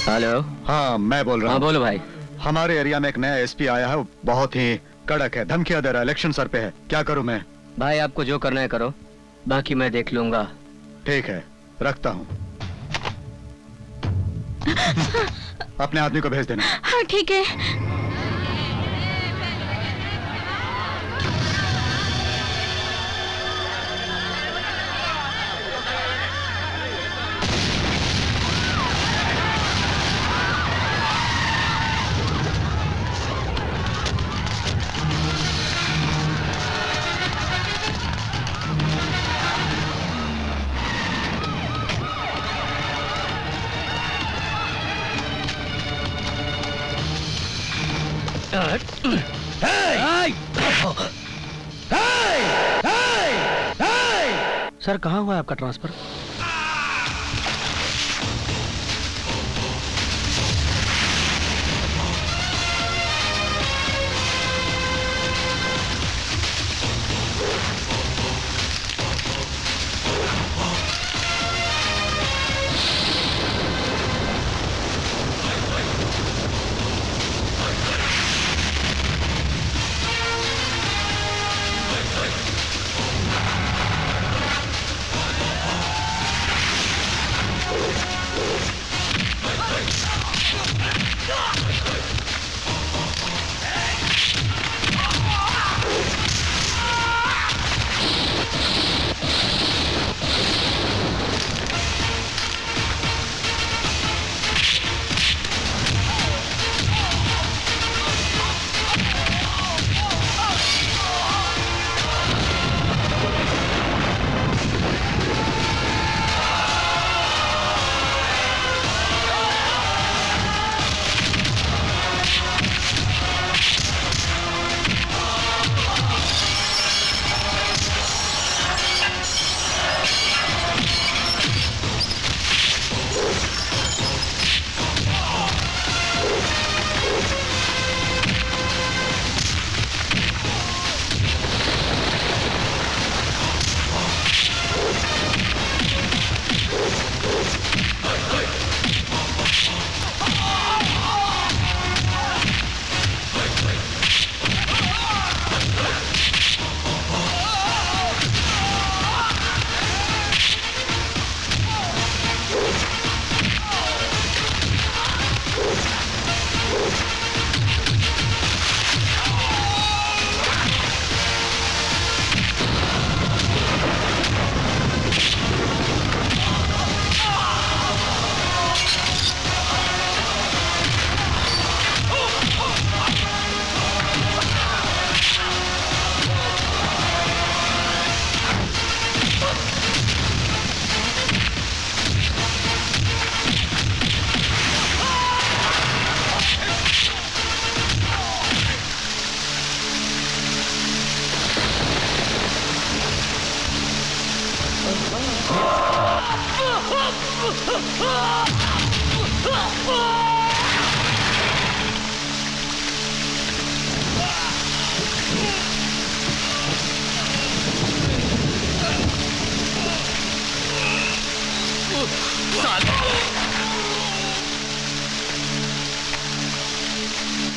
Hello. हाँ मैं बोल रहा हूँ। बोलो भाई। हमारे एरिया में एक नया एसपी आया है, वो बहुत ही कड़क है, धमकियां दे रहा है, इलेक्शन सर पे है, क्या करूँ मैं? भाई आपको जो करना है करो, बाकी मैं देख लूंगा। ठीक है, रखता हूँ। अपने आदमी को भेज देना। हाँ ठीक है। सर कहाँ हुआ है आपका ट्रांसफर?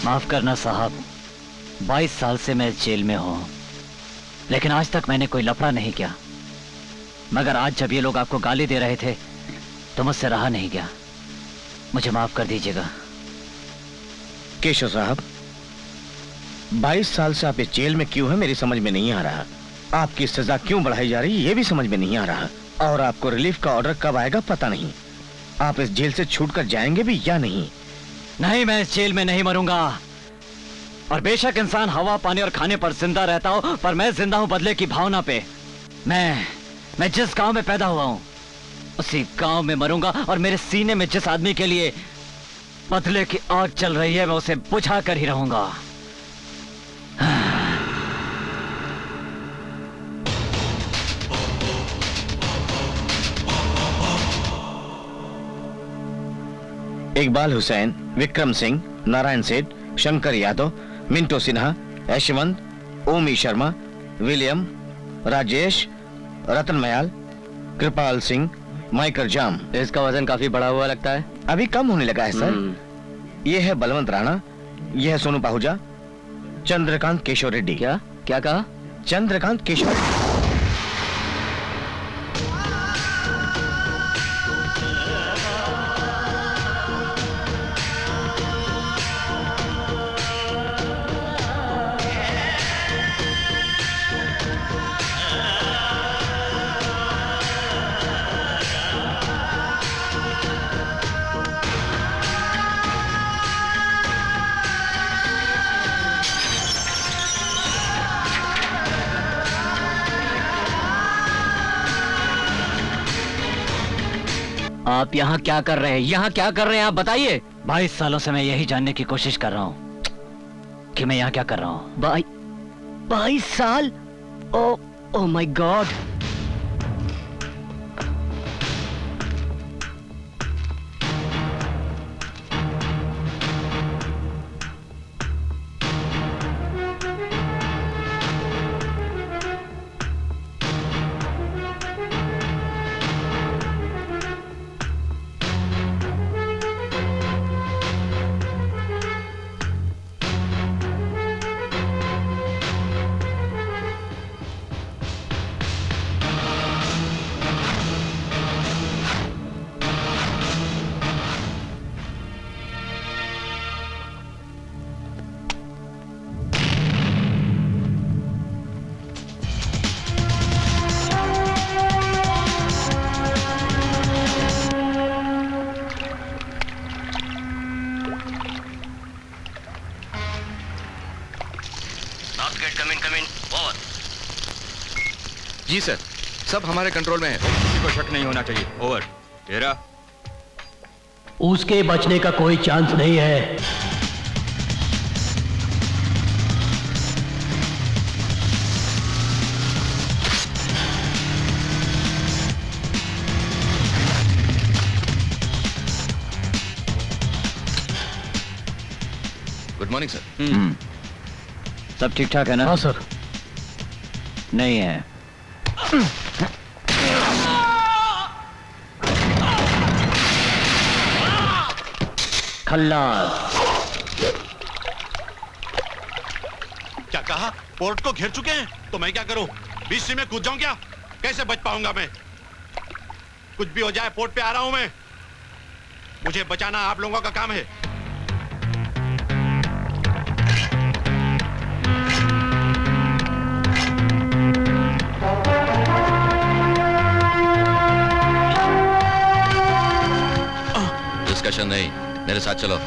माफ करना साहब, 22 साल से मैं जेल में हूं, लेकिन आज तक मैंने कोई लफड़ा नहीं किया। मगर आज जब ये लोग आपको गाली दे रहे थे तो मुझसे रहा नहीं गया। मुझे माफ कर दीजिएगा। केशव साहब, 22 साल से आप इस जेल में क्यों हैं मेरी समझ में नहीं आ रहा। आपकी सजा क्यों बढ़ाई जा रही है ये भी समझ में नहीं आ रहा। और आपको रिलीफ का ऑर्डर कब आएगा पता नहीं। आप इस जेल से छूटकर जाएंगे भी या नहीं? नहीं, मैं इस जेल में नहीं मरूंगा। और बेशक इंसान हवा, पानी और खाने पर जिंदा रहता हो, पर मैं जिंदा हूं बदले की भावना पे। मैं जिस गांव में पैदा हुआ हूं उसी गांव में मरूंगा। और मेरे सीने में जिस आदमी के लिए बदले की आग चल रही है मैं उसे बुझा कर ही रहूंगा। इकबाल हुसैन, विक्रम सिंह, नारायण सेठ, शंकर यादव, मिंटो सिन्हा, यशवंत, ओमी शर्मा, विलियम, राजेश, रतन मयाल, कृपाल सिंह, माइकल जाम। इसका वजन काफी बड़ा हुआ लगता है। अभी कम होने लगा है सर। ये है बलवंत राणा, ये है सोनू पाहुजा, चंद्रकांत केशव रेड्डी। क्या क्या कहा? चंद्रकांत केशव रेड्डी। आप यहाँ क्या कर रहे हैं? यहाँ क्या कर रहे हैं आप बताइए। 22 सालों से मैं यही जानने की कोशिश कर रहा हूँ कि मैं यहाँ क्या कर रहा हूँ। 22 साल? Oh my God. जी सर, सब हमारे कंट्रोल में है, किसी को शक नहीं होना चाहिए। ओवर। तेरा उसके बचने का कोई चांस नहीं है। Good morning sir. सब ठीक ठाक है ना? हाँ सर। नहीं है। खल्लास। क्या कहा? पोर्ट को घेर चुके हैं तो मैं क्या करूं? बीच में कूद जाऊं क्या? कैसे बच पाऊंगा मैं? कुछ भी हो जाए, पोर्ट पे आ रहा हूं मैं। मुझे बचाना आप लोगों का काम है। डिस्कशन नहीं, मेरे साथ चलो।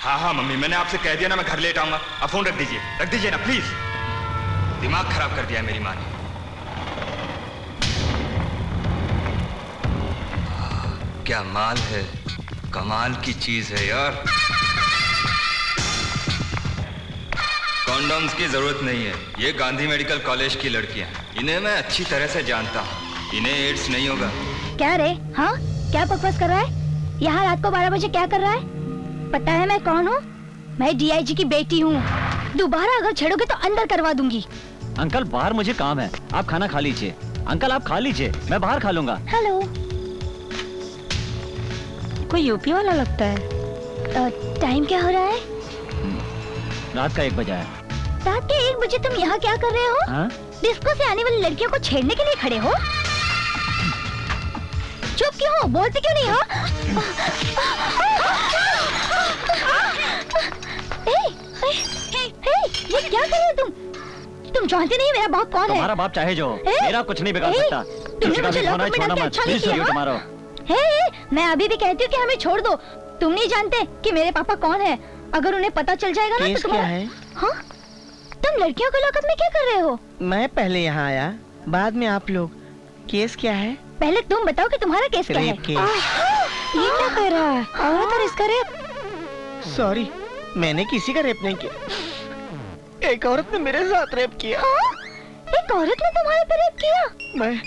हाँ हाँ मम्मी, मैंने आपसे कह दिया ना मैं घर लेट आऊंगा। अब फोन रख दीजिए ना प्लीज। दिमाग खराब कर दिया है मेरी माँ ने। क्या माल है, कमाल की चीज है यार। कॉन्डोम्स की जरूरत नहीं है, ये गांधी मेडिकल कॉलेज की लड़कियां, इन्हें मैं अच्छी तरह से जानता हूँ, इन्हें एड्स नहीं होगा। क्या रे? हाँ, क्या बकवास कर रहा है? यहाँ रात को 12 बजे क्या कर रहा है? पता है मैं कौन हूँ? मैं डीआईजी की बेटी हूँ। दोबारा अगर छेड़ोगे तो अंदर करवा दूंगी। अंकल बाहर मुझे काम है, आप खाना खा लीजिए। अंकल आप खा लीजिए, मैं बाहर खा लूंगा। हेलो, कोई यूपी वाला लगता है। टाइम क्या हो रहा है? रात का 1 बजा है। रात के 1 बजे तुम यहाँ क्या कर रहे हो? हाँ? डिस्को से आने वाली लड़कियों को छेड़ने के लिए खड़े हो? चुप क्यों हो? बोलते क्यों नहीं हो? ये क्या कर रहे हो तुम? तुम जानते नहीं मेरा बाप कौन है? तुम्हारा बाप चाहे जो, मेरा कुछ नहीं बिगाड़ सकता। तुमने मुझे लॉकअप में डाल के अच्छा नहीं किया। मैं अभी भी कहती हूँ कि हमें छोड़ दो। तुम नहीं जानते कि मेरे पापा कौन है। अगर उन्हें पता चल जाएगा ना तो तुम्हारा... क्या है? हाँ? तुम लड़कियों को लॉकअप में क्या कर रहे हो? मैं पहले यहाँ आया, बाद में आप लोग। केस क्या है? पहले तुम बताओ कि तुम्हारा केस क्या है? ये क्या कर रहा है? औरत और इसका रेप? सॉरी, मैंने किसी का रेप नहीं किया। एक औरत ने मेरे साथ रेप किया। हाँ? एक औरत ने तुम्हारे पे रेप किया? मैं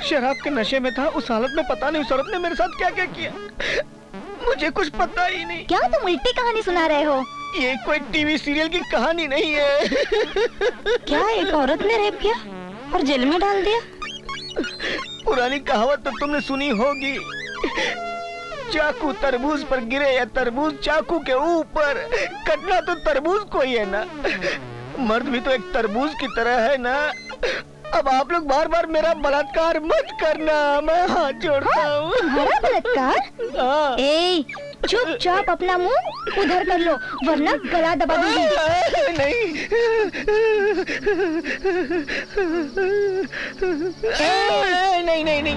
शराब के नशे में था, उस हालत में पता नहीं उस औरत ने मेरे साथ क्या क्या किया, मुझे कुछ पता ही नहीं। क्या तुम उल्टी कहानी सुना रहे हो? ये कोई टीवी सीरियल की कहानी नहीं है। क्या एक औरत ने रेप किया और जेल में डाल दिया? पुरानी कहावत तो तुमने सुनी होगी, चाकू तरबूज पर गिरे या तरबूज चाकू के ऊपर, कटना तो तरबूज को ही है ना। मर्द भी तो एक तरबूज की तरह है ना। अब आप लोग बार बार मेरा बलात्कार मत करना, मैं हाथ जोड़ता हूँ। तुम्हारा बलात्कार? ए, चुपचाप अपना मुंह उधर कर लो वरना गला दबा दूंगी। नहीं। नहीं नहीं नहीं।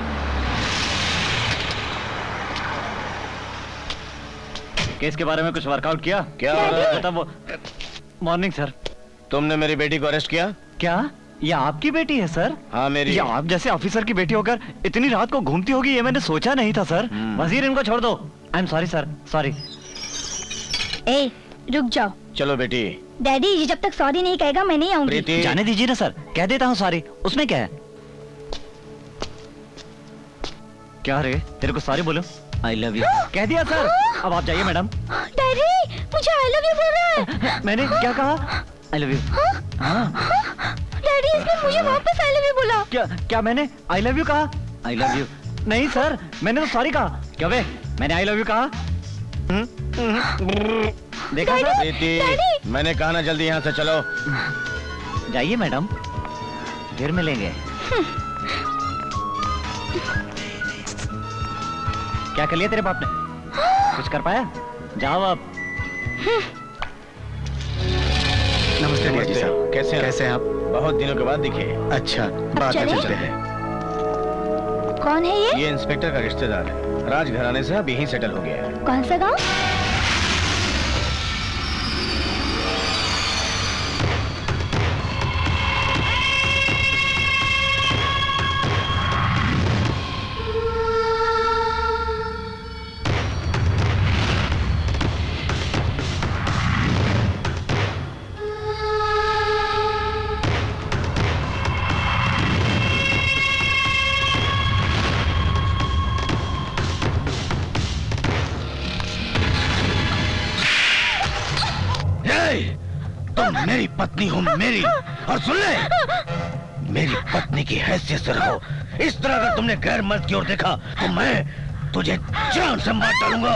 केस के बारे में कुछ वर्कआउट किया? क्या मतलब वो... मॉर्निंग सर। तुमने मेरी बेटी को अरेस्ट किया? क्या ये आपकी बेटी है सर? हाँ मेरी। ये आप जैसे ऑफिसर की बेटी होकर इतनी रात को घूमती होगी ये मैंने सोचा नहीं था सर। वजीर इनको छोड़ दो। I am sorry sir, sorry. ए, रुक जाओ। चलो बेटी। डैडी ये जब तक सॉरी नहीं कहेगा मैं नहीं आऊंगी। जाने दीजिए ना सर, कह देता हूँ सॉरी, उसमें क्या है? क्या रे, तेरे को सॉरी बोलो? आई लव यू कह दिया सर। अब आप जाइए मैडम। डैडी मुझे आई लव यू बोल रहा है। मैंने क्या कहा? I love you. डैडी इसने मुझे वापस आई लव यू बोला। क्या मैंने आई लव यू कहा? आई लव यू नहीं सर, मैंने तो सॉरी कहा। क्या बे, मैंने आई लव यू कहा? देखा सर? बेटी मैंने कहा ना जल्दी यहाँ से चलो। जाइए मैडम, फिर मिलेंगे। क्या कर लिया तेरे बाप ने? कुछ कर पाया? जाओ अब। नमस्ते डीआईजी साहब। कैसे हैं आप? बहुत दिनों के बाद दिखे। अच्छा, बात में चलते हैं। कौन है ये? ये इंस्पेक्टर का रिश्तेदार है, राजघराने से अब यहीं सेटल हो गया है। कौन सा गाँव? तुम मेरी पत्नी हो मेरी, और सुन ले मेरी पत्नी की हैसियत से रहो। इस तरह अगर तुमने गैर मर्द की ओर देखा तो मैं तुझे जान से मार डालूंगा।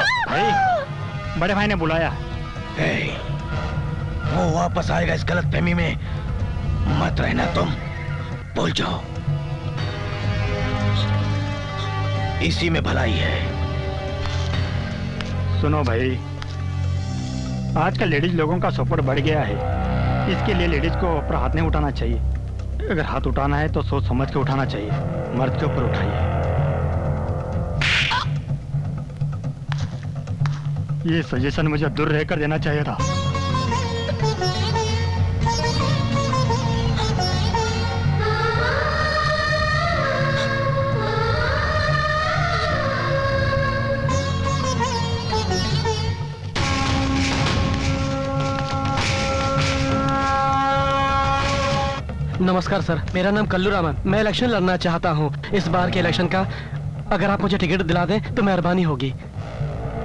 बड़े भाई ने बुलाया। वो वापस आएगा इस गलतफहमी में मत रहना, तुम भूल जाओ, इसी में भलाई है। सुनो भाई, आजकल लेडीज लोगों का सपोर्ट बढ़ गया है, इसके लिए लेडीज को ऊपर हाथ नहीं उठाना चाहिए। अगर हाथ उठाना है तो सोच समझ के उठाना चाहिए, मर्द के ऊपर उठाइए। ये सजेशन मुझे दूर रहकर देना चाहिए था। नमस्कार सर, मेरा नाम कल्लू रामन। मैं इलेक्शन लड़ना चाहता हूँ। इस बार के इलेक्शन का अगर आप मुझे टिकट दिला दें तो मेहरबानी होगी।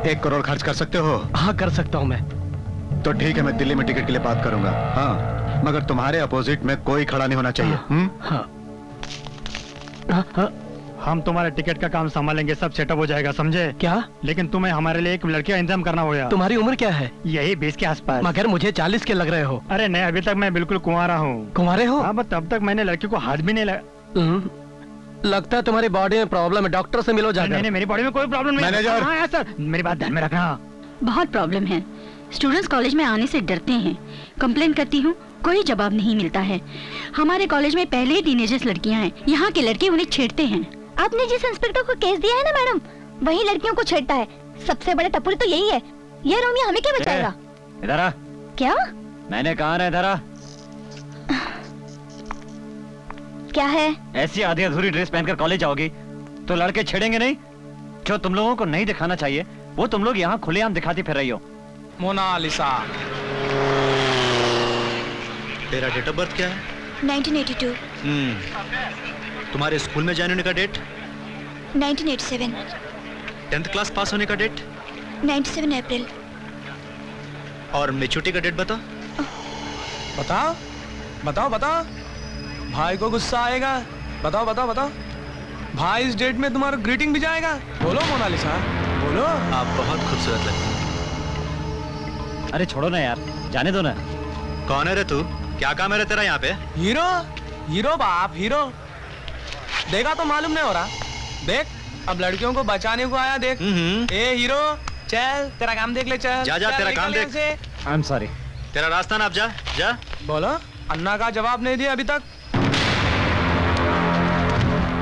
1 करोड़ खर्च कर सकते हो? हाँ कर सकता हूँ मैं। तो ठीक है, मैं दिल्ली में टिकट के लिए बात करूंगा। हाँ, मगर तुम्हारे अपोजिट में कोई खड़ा नहीं होना चाहिए। हाँ। हाँ, हाँ। हम तुम्हारे टिकट का काम संभालेंगे, सब सेटअप हो जाएगा, समझे? क्या? लेकिन तुम्हें हमारे लिए एक लड़की का इंतजाम करना होगा। तुम्हारी उम्र क्या है? यही 20 के आसपास। मगर मुझे 40 के लग रहे हो। अरे नहीं, अभी तक मैं बिल्कुल कुंवारा हूँ। कुंवारे हो? हाँ, बस तब तक मैंने लड़की को हाथ भी नहीं लगा। लगता है तुम्हारी बॉडी में प्रॉब्लम है, डॉक्टर से मिलो जाकर। नहीं, मेरी बॉडी में कोई प्रॉब्लम नहीं। मैनेजर। हाँ सर, मेरी बात ध्यान में रखना। बहुत प्रॉब्लम है। स्टूडेंट्स कॉलेज में आने से डरते हैं। कंप्लेन करती हूँ, कोई जवाब नहीं मिलता है। हमारे कॉलेज में पहले ही टीनेजर्स लड़कियाँ हैं, यहाँ के लड़के उन्हें छेड़ते हैं। आपने जिस इंस्पेक्टर को केस दिया है ना मैडम, वही लड़कियों को छेड़ता है। सबसे बड़ा टपुरी तो यही है। ये रोमिया हमें क्या बचाएगा? इधर आ। क्या? मैंने कहा ना, इधर आ। क्या है? ऐसी आधी अधूरी ड्रेस पहनकर कॉलेज आओगी तो लड़के छेड़ेंगे नहीं? जो तुम लोगों को नहीं दिखाना चाहिए वो तुम लोग यहाँ खुलेआम दिखाती फिर रही हो। मोनालिसा, तेरा डेट ऑफ बर्थ क्या है? 1982। तुम्हारे स्कूल में जाने होने का डेट? 1987। 10th क्लास पास होने का डेट? 97 अप्रैल। और मेच्योरिटी का डेट बता। बताओ बताओ बताओ। भाई को गुस्सा आएगा। बताओ बताओ बताओ। भाई इस डेट में तुम्हारा ग्रीटिंग भी जाएगा। बोलो मोनालिसा, बोलो। आप बहुत खूबसूरत लगते हैं। अरे छोड़ो ना यार, जाने दो ना। कौन है रे तू? क्या काम है रे तेरा यहाँ पे? हीरो, हीरो बाप, हीरो। देखा तो मालूम नहीं हो रहा। देख, अब लड़कियों को बचाने को आया। देख। ए हीरो, चल तेरा काम देख ले। चल जा तेरा काम देख। आई एम सॉरी। तेरा रास्ता नाप, जा जा। बोलो। अन्ना का जवाब नहीं दिया अभी तक।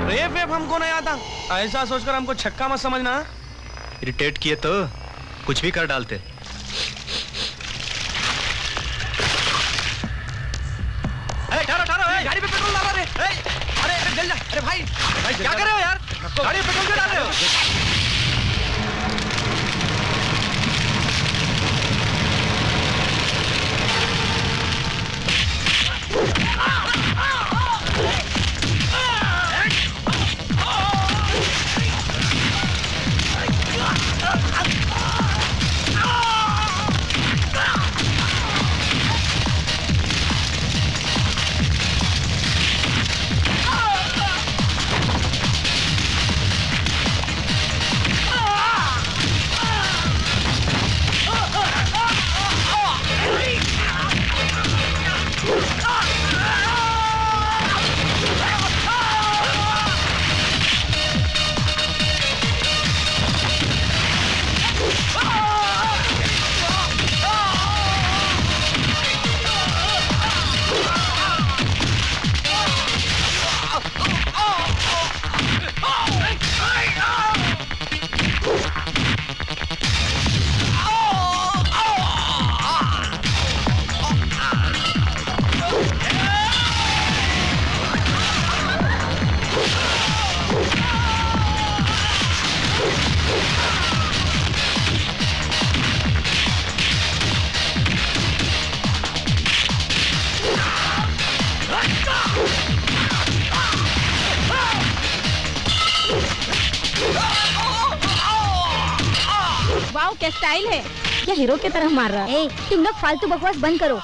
रेप वेप हमको नहीं आता, ऐसा सोचकर हमको छक्का मत समझना। इरिटेट किए तो कुछ भी कर डालते। ठहरो ठहरो, गाड़ी पे पेट्रोल डाला रे। अरे अरे जल जा। अरे भाई क्या कर रहे हो यार? गाड़ी पे पेट्रोल क्यों डाल रहे हो? वाओ क्या स्टाइल है। क्या हीरो की तरह मार रहा है। तुम लोग फालतू बकवास बंद करो।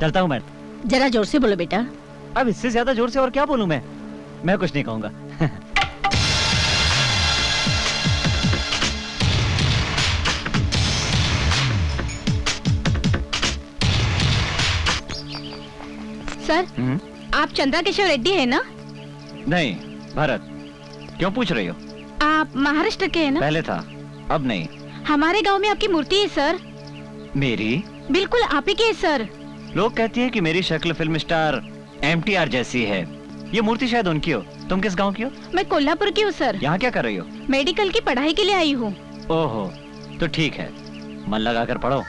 चलता हूँ मैं। जरा जोर से बोलो बेटा। अब इससे ज्यादा जोर से और क्या बोलूं मैं कुछ नहीं कहूंगा। सर, आप चंद्रा केशव रेड्डी है ना? नहीं, भरत। क्यों पूछ रही हो? आप महाराष्ट्र के हैं ना? पहले था, अब नहीं। हमारे गांव में आपकी मूर्ति है सर। मेरी? बिल्कुल आप ही की है सर। लोग कहती हैं कि मेरी शक्ल फिल्म स्टार MTR जैसी है। ये मूर्ति शायद उनकी हो। तुम किस गांव की हो? मैं कोल्हापुर की हूँ सर। यहाँ क्या कर रही हो? मेडिकल की पढ़ाई के लिए आई हूँ। ओहो, तो ठीक है, मन लगा कर पढ़ो।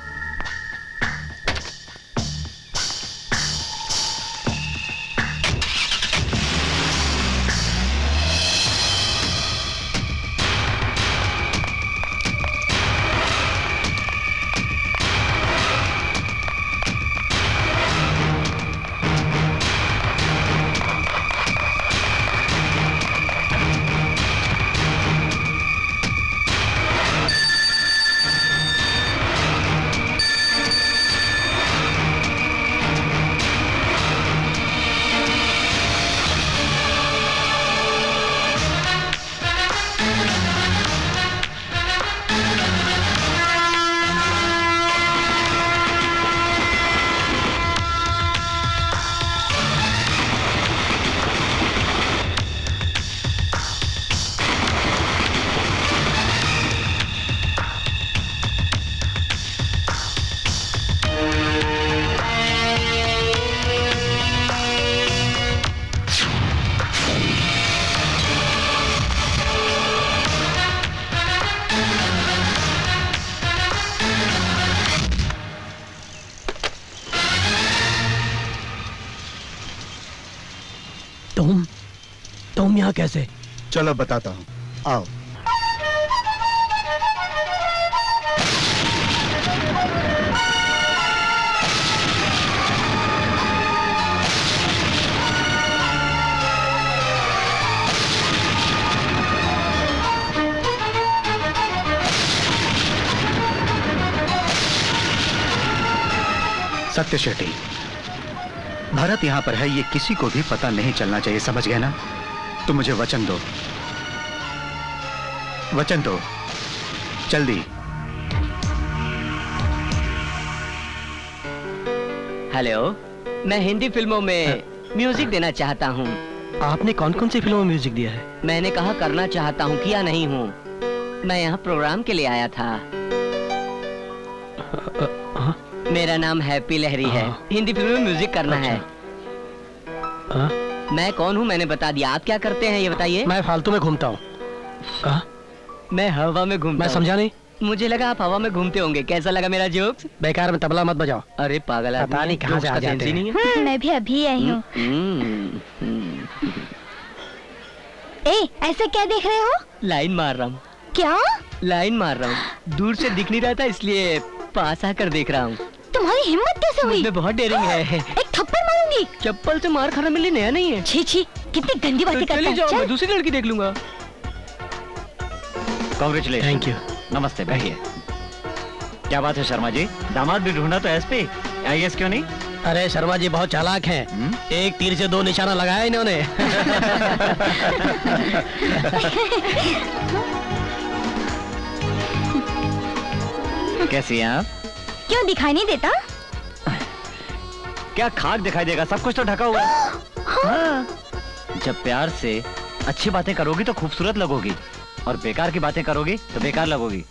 तुम यहाँ कैसे? चलो बताता हूँ, आओ। सत्य शेट्टी, भरत यहाँ पर है, ये किसी को भी पता नहीं चलना चाहिए, समझ गए ना? तुम मुझे वचन दो, वचन दो, जल्दी। हेलो, मैं हिंदी फिल्मों में म्यूजिक देना चाहता हूँ। आपने कौन कौन सी फिल्मों में म्यूजिक दिया है? मैंने कहा करना चाहता हूँ, किया नहीं हूँ। मैं यहाँ प्रोग्राम के लिए आया था। मेरा नाम हैप्पी लहरी है। हिंदी फिल्म में म्यूजिक करना है। मैं कौन हूँ मैंने बता दिया। आप क्या करते हैं ये बताइए। मैं फालतू में घूमता हूँ। मैं हवा में घूमता हूँ। मैं समझा नहीं। मुझे लगा आप हवा में घूमते होंगे। कैसा लगा मेरा जोक्स? बेकार में तबला मत बजाओ। अरे पागल, पता नहीं कहाँ से आ जाते हैं। मैं भी अभी आई हूँ। ए, ऐसे क्या देख रहे हो? लाइन मार रहा हूँ। क्या? लाइन मार रहा हूँ। दूर से दिख नहीं रहा था इसलिए पास आकर देख रहा हूँ। तुम्हारी हिम्मत कैसे हुई? मुझमें बहुत डेयरिंग है। एक थप्पड़ मारूंगी। चप्पल से मार खाना मेरे लिए नया नहीं है। छी छी, कितनी गंदी बातें करता है। चले जाओ, मैं दूसरी लड़की देख लूंगा। कांग्रेचुलेशन। Thank you. नमस्ते, बैठिए। क्या बात है शर्मा जी, दामाद भी ढूंढा तो एसपी IAS क्यों नहीं? अरे शर्मा जी बहुत चालाक हैं। एक तीर से 2 निशाना लगाया इन्होंने। कैसी हैं आप? क्यों दिखाई नहीं देता? क्या खाक दिखाई देगा, सब कुछ तो ढका हुआ है। हाँ। जब प्यार से अच्छी बातें करोगी तो खूबसूरत लगोगी, और बेकार की बातें करोगी तो बेकार लगोगी।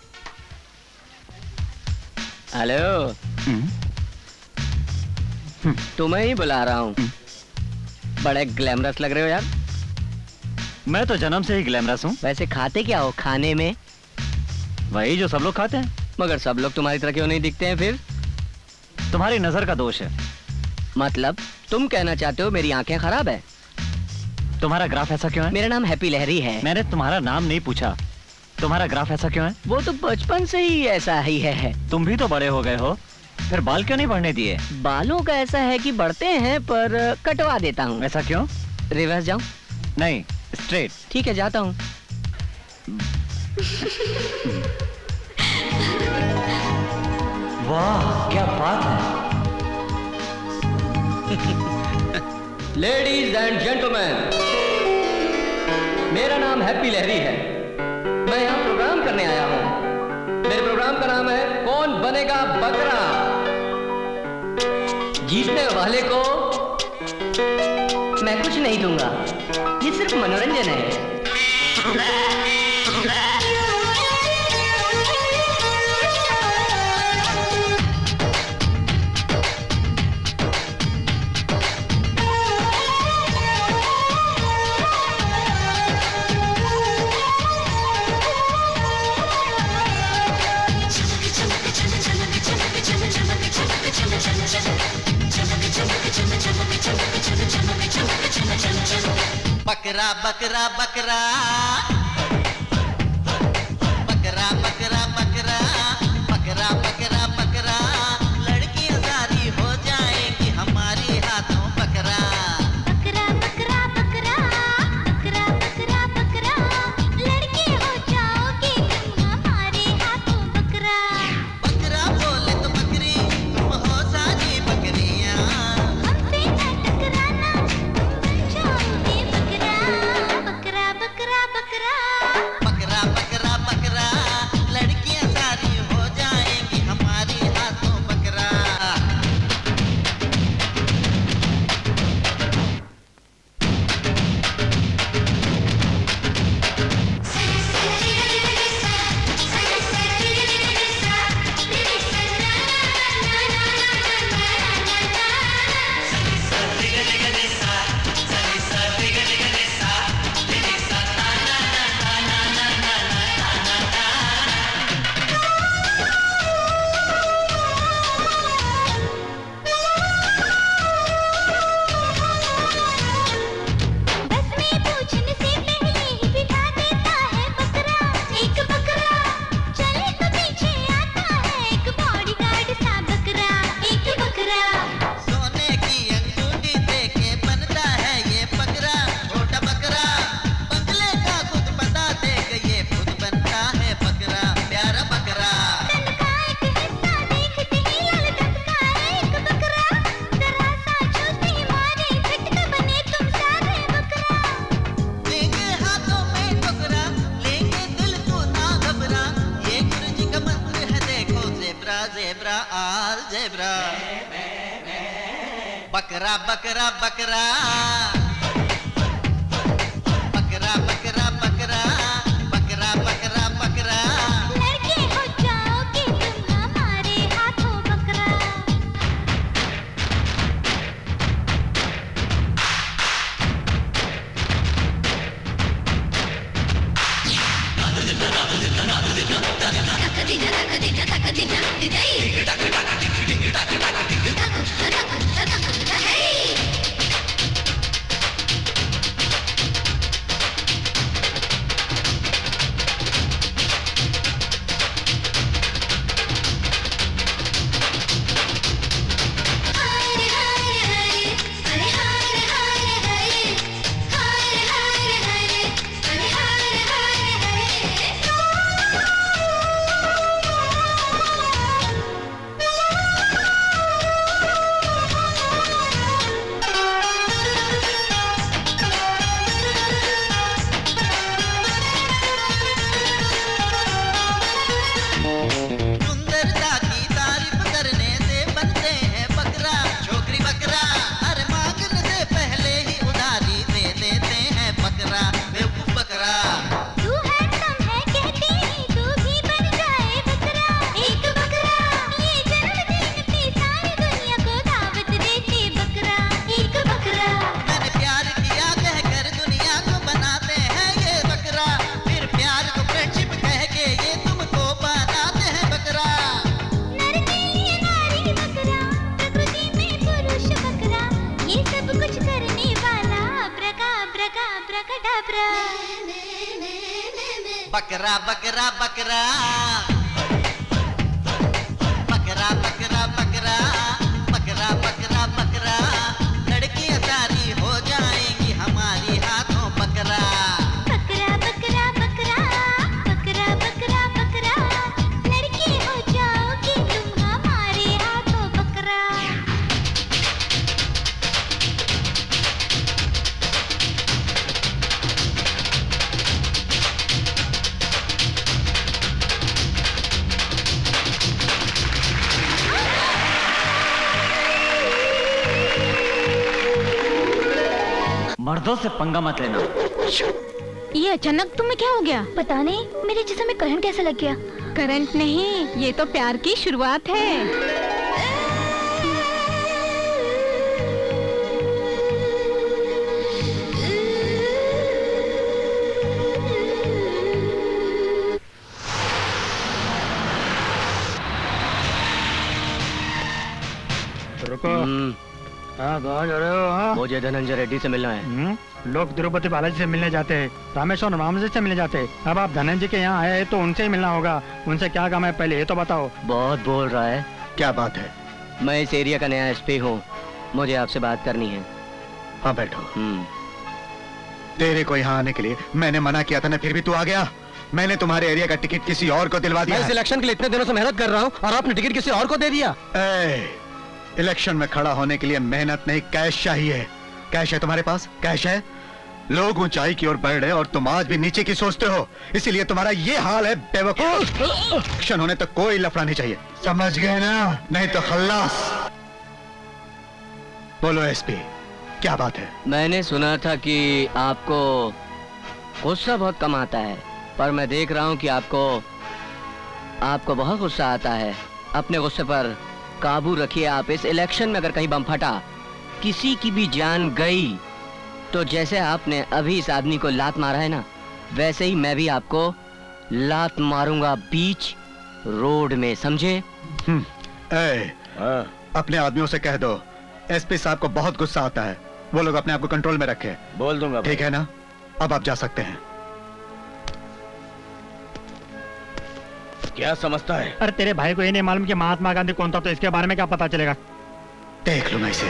हेलो, तुम्हें ही बुला रहा हूँ। बड़े ग्लैमरस लग रहे हो यार। मैं तो जन्म से ही ग्लैमरस हूँ। वैसे खाते क्या हो खाने में? वही जो सब लोग खाते हैं। मगर सब लोग तुम्हारी तरह क्यों नहीं दिखते हैं फिर? तुम्हारी नजर का दोष है। मतलब तुम कहना चाहते हो मेरी आंखें खराब है? तुम्हारा ग्राफ ऐसा क्यों है? मेरा नाम हैप्पी लहरी है। मैंने तुम्हारा नाम नहीं पूछा, तुम्हारा ग्राफ ऐसा क्यों है? वो तो बचपन से ही ऐसा ही है। तुम भी तो बड़े हो गए हो, फिर बाल क्यों नहीं बढ़ने दिए? बालों का ऐसा है कि बढ़ते हैं पर कटवा देता हूँ। ऐसा क्यों? रिवर्स जाऊँ? नहीं, स्ट्रेट। ठीक है, जाता हूँ। वाह, क्या बात है। लेडीज एंड जेंटलमैन, मेरा नाम हैप्पी लहरी है। मैं यहाँ प्रोग्राम करने आया हूँ। मेरे प्रोग्राम का नाम है कौन बनेगा बकरा। जीतने वाले को मैं कुछ नहीं दूंगा, ये सिर्फ मनोरंजन है। बकरा बकरा बकरा बकरा बकरा बकरा बकरा बकरा बकरा लड़कियां सारी हो जाएंगी हमारी हाथों बकरा। बकरा बकरा बकरा बकरा बकरा बकरा लड़की हो जाओगी तुम हमारे हाथों बकरा। बकरा बोले तो बकरी तुम हो सारी बकरियां, हमसे न टकराना तुम जाओगे बकरा। बकरा बकरा बकरा बकरा बकरा बकरा लड़कियां सारी हो जाएंगी हमारी हाथों बकरा। बस में पूछने से पहले ही बिठा देता है बकरा। एक बकरा चले तो पीछे आता है एक बॉडीगार्ड सा बकरा। एक बकरा सोने की अंगूठी देके बनता है ये बकरा। छोटा बकरा बंगले का खुद बता देगा ये खुद बनता है बकरा। प्यारा बकरा तन का एक हिस्सा देखते ही लाल टपका है एक बकरा। जरा सा छूते ही मारे झटका बने तुम सारे बकरा। लेंगे हाथों में टोकरा लेंगे दिल तू ना घबरा, ये गुरुजी का मंत्र है देखो ज़ेब्रा ज़ेब्रा आल ज़ेब्रा। बकरा बकरा बकरा बकरा बकरा बकरा बकरा बकरा बकरा लड़के हो जाओगे तुम हमारे हाथों बकरा। सुंदरता की तारीफ करने से बनते हैं बकरा। छोकरी बकरा हर मांगने से पहले ही उधारी दे देते हैं बकरा। बेवकूफ बकरा तू हैंडसम है कहते ही तू भी बन जाए बकरा। एक बकरा ये जन्मदिन पे सारी दुनिया को दावत देते बकरा। एक बकरा मैंने प्यार किया कहकर दुनिया को बनाते हैं ये बकरा। फिर प्यार को फ्रेंडशिप कह के ये तुमको बनाते हैं बकरा। नर के लिए नारी बकरा, प्रकृति में पुरुष बकरा, ये सब कुछ करने वाला ब्रका ब्रका ब्रका डबरा। बकरा बकरा बकरा बकरा बकरा बकरा बकरा बकरा बकरा लड़कियां सारी हो जाएंगी हमारी हाथों बकरा बकरा बकरा बकरा बकरा बकरा बकरा लड़की हो जाओगी तुम हमारे हाथों बकरा मर्दों से पंगा मत लेना। ये अचानक तुम्हें क्या हो गया? पता नहीं, मेरे जिस्म में करंट कैसे लग गया। करंट नहीं, ये तो प्यार की शुरुआत है। रुको। हाँ, कहाँ जा रहे हो? हाँ? मुझे धनंजय रेड्डी से मिलना है। लोग तिरुपति बालाजी से मिलने जाते हैं, रामेश्वर रामजी से मिलने जाते हैं। अब आप धनंजय के यहाँ आए हैं तो उनसे ही मिलना होगा। उनसे क्या काम है पहले ये तो बताओ। बहुत बोल रहा है। क्या बात है? मैं इस एरिया का नया एसपी हूँ, मुझे आपसे बात करनी है। हाँ बैठो। तेरे को यहाँ आने के लिए मैंने मना किया था ना, फिर भी तू आ गया। मैंने तुम्हारे एरिया का टिकट किसी और को दिलवा दिया। मैं इस इलेक्शन के लिए इतने दिनों से मेहनत कर रहा हूँ और आपने टिकट किसी और को दे दिया। इलेक्शन में खड़ा होने के लिए मेहनत नहीं, कैश चाहिए। कैश है तुम्हारे पास? कैश है? लोग ऊंचाई की ओर बढ़ रहे और तुम आज भी नीचे की सोचते हो, इसीलिए तुम्हारा ये हाल है बेवकूफ। इलेक्शन होने तक कोई लफड़ा नहीं चाहिए, समझ गए ना? नहीं तो खल्लास। बोलो एसपी, क्या बात है? मैंने सुना था कि आपको गुस्सा बहुत कम आता है, पर मैं देख रहा हूँ कि आपको बहुत गुस्सा आता है। अपने गुस्से पर काबू रखिए आप। इस इलेक्शन में अगर कहीं बम फटा, किसी की भी जान गई, तो जैसे आपने अभी इस आदमी को लात मारा है ना, वैसे ही मैं भी आपको लात मारूंगा बीच रोड में, समझे? अपने आदमियों से कह दो एसपी साहब को बहुत गुस्सा आता है, वो लोग अपने आप को कंट्रोल में रखे। बोल दूंगा। ठीक है ना? अब आप जा सकते हैं। क्या समझता है? अरे तेरे भाई को ये नहीं मालूम कि महात्मा गांधी कौन था, तो इसके बारे में क्या पता चलेगा? देख लो मैं इसे।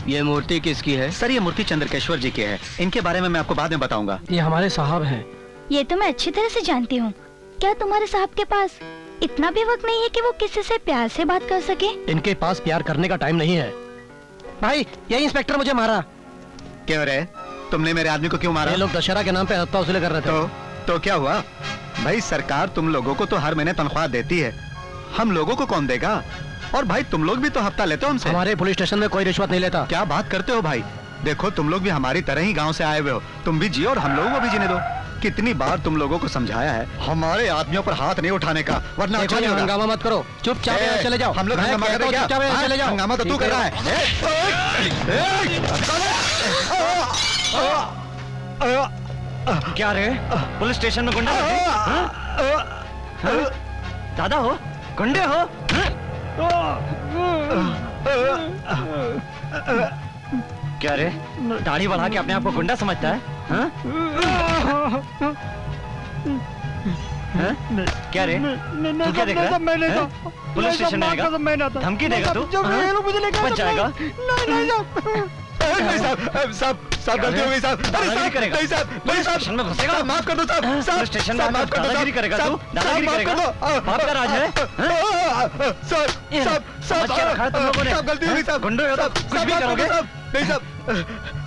ये मूर्ति किसकी है? सर ये मूर्ति चंद्रकेश्वर जी की है, इनके बारे में मैं आपको बाद में बताऊंगा। ये हमारे साहब हैं। ये तो मैं अच्छी तरह से जानती हूँ। क्या तुम्हारे साहब के पास इतना भी वक्त नहीं है कि वो किसी से प्यार से बात कर सके? इनके पास प्यार करने का टाइम नहीं है। भाई यही इंस्पेक्टर मुझे मारा। क्यों रे? तुमने मेरे आदमी को क्यों मारा? ये लोग दशहरा के नाम पे हत्या वसूली कर रहे थे। तो क्या हुआ? भाई सरकार तुम लोगों को तो हर महीने तनख्वाह देती है, हम लोगों को कौन देगा? और भाई तुम लोग भी तो हफ्ता लेते हो हमसे। हमारे पुलिस स्टेशन में कोई रिश्वत नहीं लेता। क्या बात करते हो भाई? देखो तुम लोग भी हमारी तरह ही गांव से आए हुए हो, तुम भी जियो और हम लोगों को भी जीने दो। कितनी बार तुम लोगों को समझाया है हमारे आदमियों पर हाथ नहीं उठाने का, वरना अच्छा नहीं होगा। हंगामा मत करो, चुपचाप चले जाओ। हम लोग हंगामा कर रहे हैं क्या? चले जाओ। हंगामा तो तू कर रहा है। क्या रे? पुलिस स्टेशन में गुंडा? दादा हो? गुंडे हो? क्या रे? दाढ़ी बढ़ा के अपने आप को गुंडा समझता है? हाँ? हाँ? क्या रे? तू क्या देख रहा है? पुलिस स्टेशन में आएगा? धमकी देगा तू? बच जाएगा? साहब गलती हो गई साहब। दादागिरी करेगा? नहीं साहब, नहीं साहब, स्टेशन में घुसेगा? माफ कर दो साहब। पुलिस स्टेशन में माफ कर दो। दादागिरी करेगा तू? दादागिरी करेगा? बाप का राज है? साहब क्या रखा है तुम लोगों ने? साहब गलती हो गई साहब। गुंडे हो तो कुछ भी करोगे? नहीं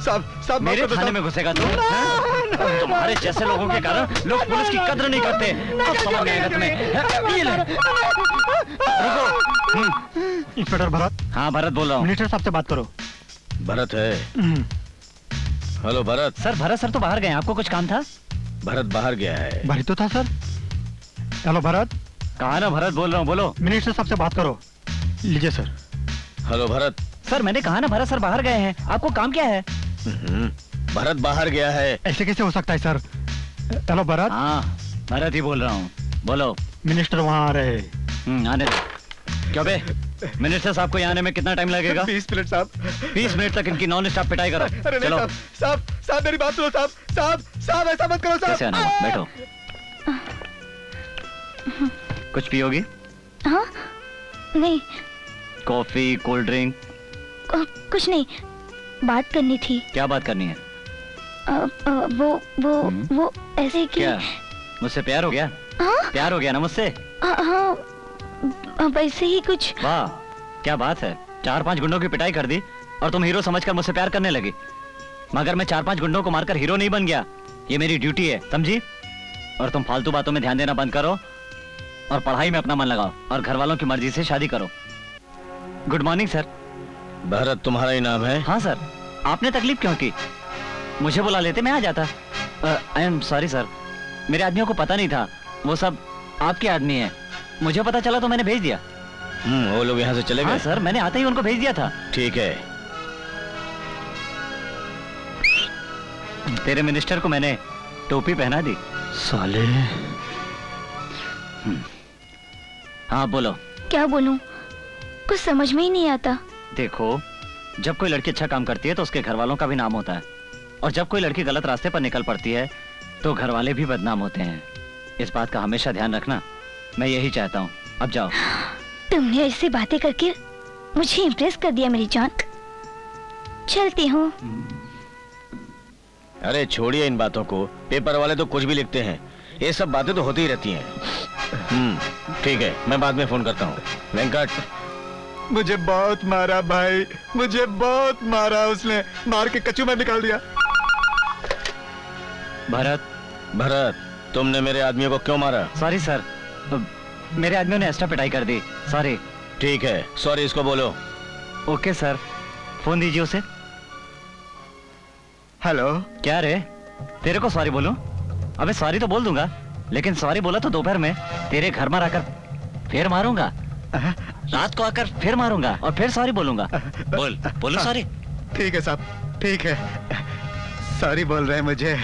साहब मेरे थाने में घुसेगा तू? तुम्हारे जैसे लोगों के कारण लोग पुलिस की कद्र नहीं करते। अब समझ में आएगा तुम्हें। ये ले। रुको। इंस्पेक्टर भरत। हाँ भरत बोल रहा हूँ। मिनिस्टर साहब से बात करो। भरत है। Hello Bharat. Sir Bharat sir तो बाहर गए, आपको कुछ काम था? भरत बाहर गया है। भरत तो था सर। हेलो भरत। कहा ना भरत बोल रहा हूँ, बोलो। मिनिस्टर साहब से बात करो। लीजिए सर। हेलो भरत। सर मैंने कहा ना भरत सर बाहर गए हैं, आपको काम क्या है? भरत बाहर गया है। ऐसे कैसे हो सकता है सर? हेलो भरत। हाँ भरत ही बोल रहा हूँ, बोलो। मिनिस्टर वहाँ आ रहे हैं। आने दो। क्यों बे? मिनिस्टर साहब को यहाँ आने में कितना टाइम लगेगा? 20 मिनट साहब। 20 मिनट तक इनकी नॉन स्टॉप पिटाई करो। अरे चलो। नहीं साहब मेरी बात सुनो साहब ऐसा मत करो साहब। कैसे आना? बैठो। कुछ पियोगी? हाँ नहीं। Coffee, cold drink? कुछ नहीं, बात करनी थी। क्या बात करनी है? वो ऐसे कि क्या मुझसे प्यार हो गया? हाँ? प्यार हो गया ना मुझसे? हाँ वैसे ही कुछ। वाह क्या बात है, 4-5 गुंडों की पिटाई कर दी और तुम हीरो समझकर मुझसे प्यार करने लगी। मगर मैं 4-5 गुंडों को मारकर हीरो नहीं बन गया, ये मेरी ड्यूटी है, समझी? और तुम फालतू बातों में ध्यान देना बंद करो और पढ़ाई में अपना मन लगाओ और घर वालों की मर्जी से शादी करो। Good morning sir. भरत तुम्हारा ही नाम है? हाँ सर। आपने तकलीफ क्यों की? मुझे बुला लेते, मैं आ जाता। आई एम सॉरी सर, मेरे आदमियों को पता नहीं था वो सब आपके आदमी हैं। मुझे पता चला तो मैंने भेज दिया। वो लोग यहाँ से चले गए? हाँ सर, मैंने आते ही उनको भेज दिया था। ठीक है। तेरे मिनिस्टर को मैंने टोपी पहना दी। साले। हाँ बोलो। क्या बोलूं, कुछ समझ में ही नहीं आता। देखो, जब कोई लड़की अच्छा काम करती है तो उसके घर वालों का भी नाम होता है, और जब कोई लड़की गलत रास्ते पर निकल पड़ती है तो घर वाले भी बदनाम होते हैं। इस बात का हमेशा ध्यान रखना, मैं यही चाहता हूँ। अब जाओ। तुमने ऐसी बातें करके मुझे इम्प्रेस कर दिया मेरी जान। चलती हूँ। अरे छोड़िए इन बातों को, पेपर वाले तो कुछ भी लिखते हैं, ये सब बातें तो होती ही रहती हैं। ठीक है, मैं बाद में फोन करता हूँ। वेंकट। मुझे बहुत मारा भाई, मुझे बहुत मारा, उसने मार के कचू में निकाल दिया। भरत तुमने मेरे आदमियों को क्यों मारा? सॉरी सर, मेरे आदमियों ने एक्स्ट्रा पिटाई कर दी, सॉरी। ठीक है, सॉरी इसको बोलो। ओके सर, फोन दीजिए उसे। हेलो। क्या रे, तेरे को सॉरी बोलूं? अबे सॉरी तो बोल दूंगा, लेकिन सॉरी बोला तो दोपहर में तेरे घर में आकर फिर मारूंगा, रात को आकर फिर मारूंगा और फिर सॉरी बोलूंगा। बोलो सॉरी। ठीक है साहब, ठीक है, सॉरी बोल रहे हैं मुझे,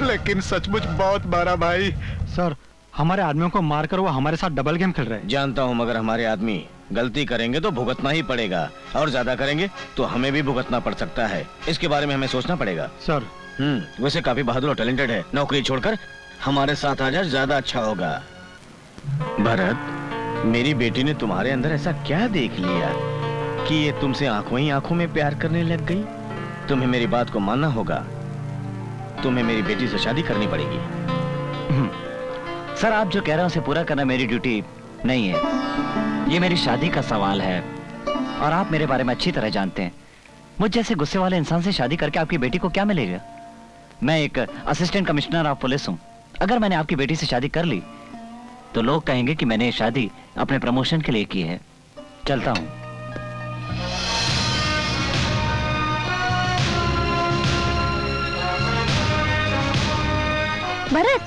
लेकिन सचमुच बहुत मारा भाई। सर, हमारे आदमियों को मारकर वो हमारे साथ डबल गेम खेल रहे हैं। जानता हूँ, मगर हमारे आदमी गलती करेंगे तो भुगतना ही पड़ेगा, और ज्यादा करेंगे तो हमें भी भुगतना पड़ सकता है। इसके बारे में हमें सोचना पड़ेगा। सर। वैसे काफी बहादुर और टैलेंटेड है, नौकरी छोड़कर हमारे साथ आ जाए, ज्यादा अच्छा होगा। भरत, मेरी बेटी ने तुम्हारे अंदर ऐसा क्या देख लिया कि ये तुमसे आंखों ही आंखों में प्यार करने लग गई? तुम्हें मेरी बात को मानना होगा, तुम्हें मेरी बेटी से शादी करनी पड़ेगी। सर, आप जो कह रहे हैं उसे पूरा करना मेरी ड्यूटी नहीं है, ये मेरी शादी का सवाल है, और आप मेरे बारे में अच्छी तरह जानते हैं। मुझ जैसे गुस्से वाले इंसान से शादी करके आपकी बेटी को क्या मिलेगा? मैं एक असिस्टेंट कमिश्नर ऑफ पुलिस हूँ। अगर मैंने आपकी बेटी से शादी कर ली तो लोग कहेंगे कि मैंने ये शादी अपने प्रमोशन के लिए की है। चलता हूँ। भरत,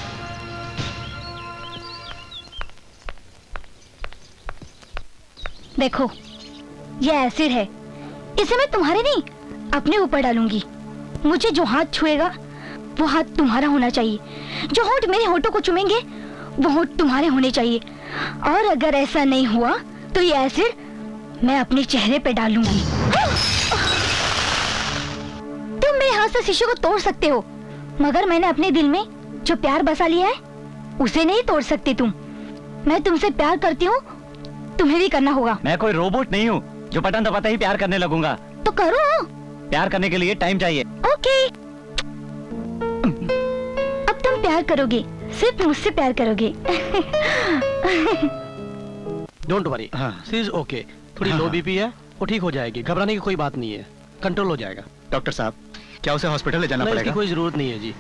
देखो ये एसिड है, इसे मैं तुम्हारे नहीं अपने ऊपर डालूंगी। मुझे जो हाथ छुएगा वो हाथ तुम्हारा होना चाहिए, जो होंठ मेरे होठों को चूमेंगे वो होंठ तुम्हारे होने चाहिए, और अगर ऐसा नहीं हुआ तो ये एसिड मैं अपने चेहरे पे डालूंगी। तुम मेरे हाथ से शीशे को तोड़ सकते हो, मगर मैंने अपने दिल में जो प्यार बसा लिया है उसे नहीं तोड़ सकते तुम। मैं तुमसे प्यार करती हूँ, तुम्हें भी करना होगा। मैं कोई रोबोट नहीं हूँ जो बटन दबाते ही प्यार करने लगूंगा। तो करो। प्यार करने के लिए टाइम चाहिए। ओके। अब तुम प्यार करोगे, सिर्फ मुझसे प्यार करोगे। Don't worry, she is okay. थोड़ी लो बीपी है, वो ठीक हो जाएगी, घबराने की कोई बात नहीं है, कंट्रोल हो जाएगा। डॉक्टर साहब, क्या उसे हॉस्पिटल ले जाना पड़ेगा? इसकी कोई जरूरत नहीं है जी।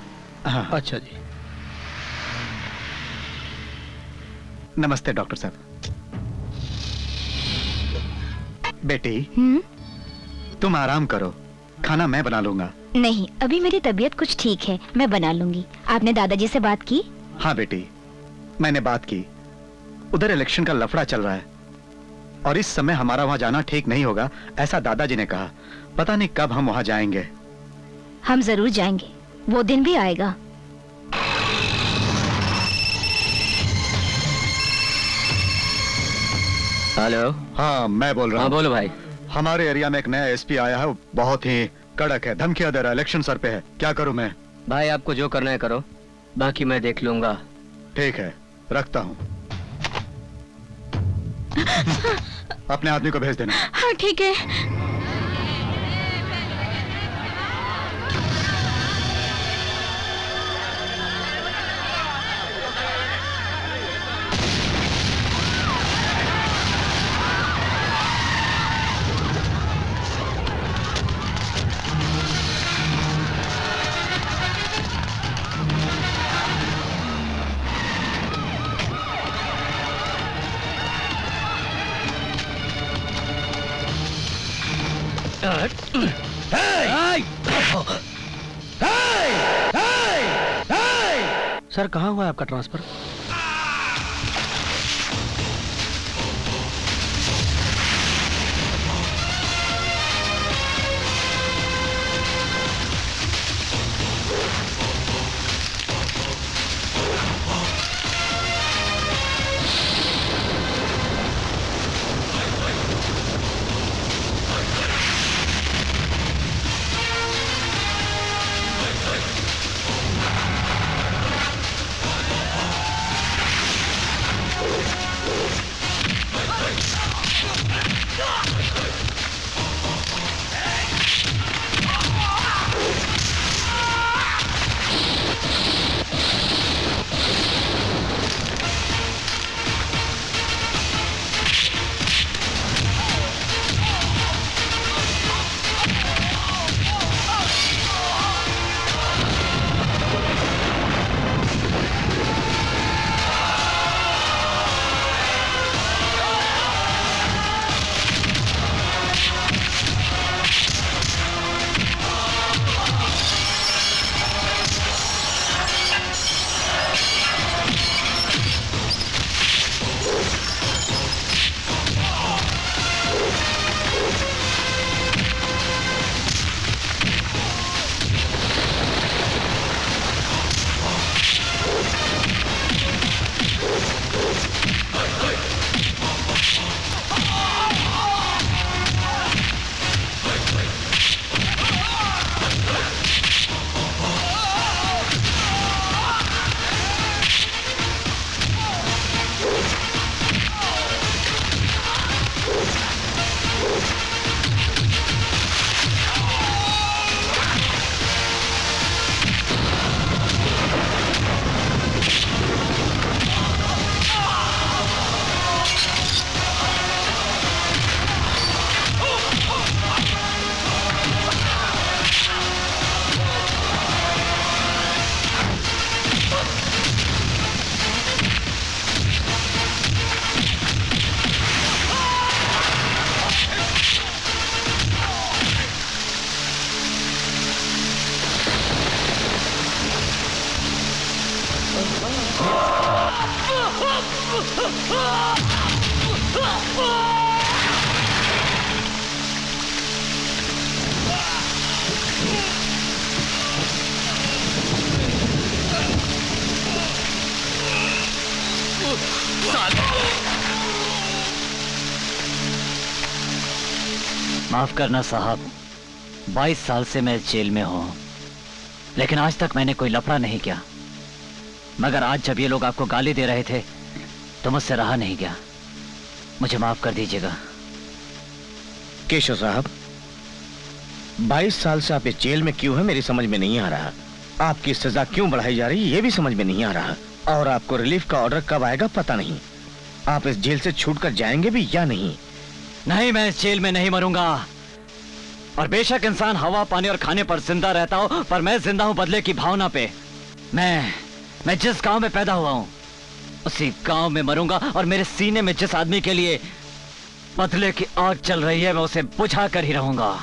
हाँ। अच्छा जी। नमस्ते डॉक्टर साहब। बेटी, तुम आराम करो, खाना मैं बना लूंगा। नहीं, अभी मेरी तबीयत कुछ ठीक है, मैं बना लूंगी। आपने दादाजी से बात की? हाँ बेटी, मैंने बात की। उधर इलेक्शन का लफड़ा चल रहा है और इस समय हमारा वहां जाना ठीक नहीं होगा, ऐसा दादाजी ने कहा। पता नहीं कब हम वहां जाएंगे। हम जरूर जाएंगे, वो दिन भी आएगा। हेलो। हाँ मैं बोल रहा हूँ। बोलो भाई। हमारे एरिया में एक नया एसपी आया है, वो बहुत ही कड़क है, धमकियां दे रहा है, इलेक्शन सर पे है, क्या करूं मैं? भाई आपको जो करना है करो, बाकी मैं देख लूंगा। ठीक है, रखता हूँ। अपने आदमी को भेज देना। हाँ ठीक है। सर कहाँ हुआ है आपका ट्रांसफर? माफ करना साहब, 22 साल से मैं जेल में हूं, लेकिन आज तक मैंने कोई लफड़ा नहीं किया। मगर आज जब ये लोग आपको गाली दे रहे थे तो मुझसे रहा नहीं गया। मुझे माफ कर दीजिएगा। केशव साहब, 22 साल से आप इस जेल में क्यों हैं मेरी समझ में नहीं आ रहा। आपकी सजा क्यों बढ़ाई जा रही है ये भी समझ में नहीं आ रहा। और आपको रिलीफ का ऑर्डर कब आएगा पता नहीं। आप इस जेल से छूटकर जाएंगे भी या नहीं? नहीं, मैं इस जेल में नहीं मरूंगा। और बेशक इंसान हवा, पानी और खाने पर जिंदा रहता हो, पर मैं जिंदा हूं बदले की भावना पे। मैं जिस गांव में पैदा हुआ हूं उसी गांव में मरूंगा। और मेरे सीने में जिस आदमी के लिए बदले की आग चल रही है मैं उसे बुझा कर ही रहूंगा।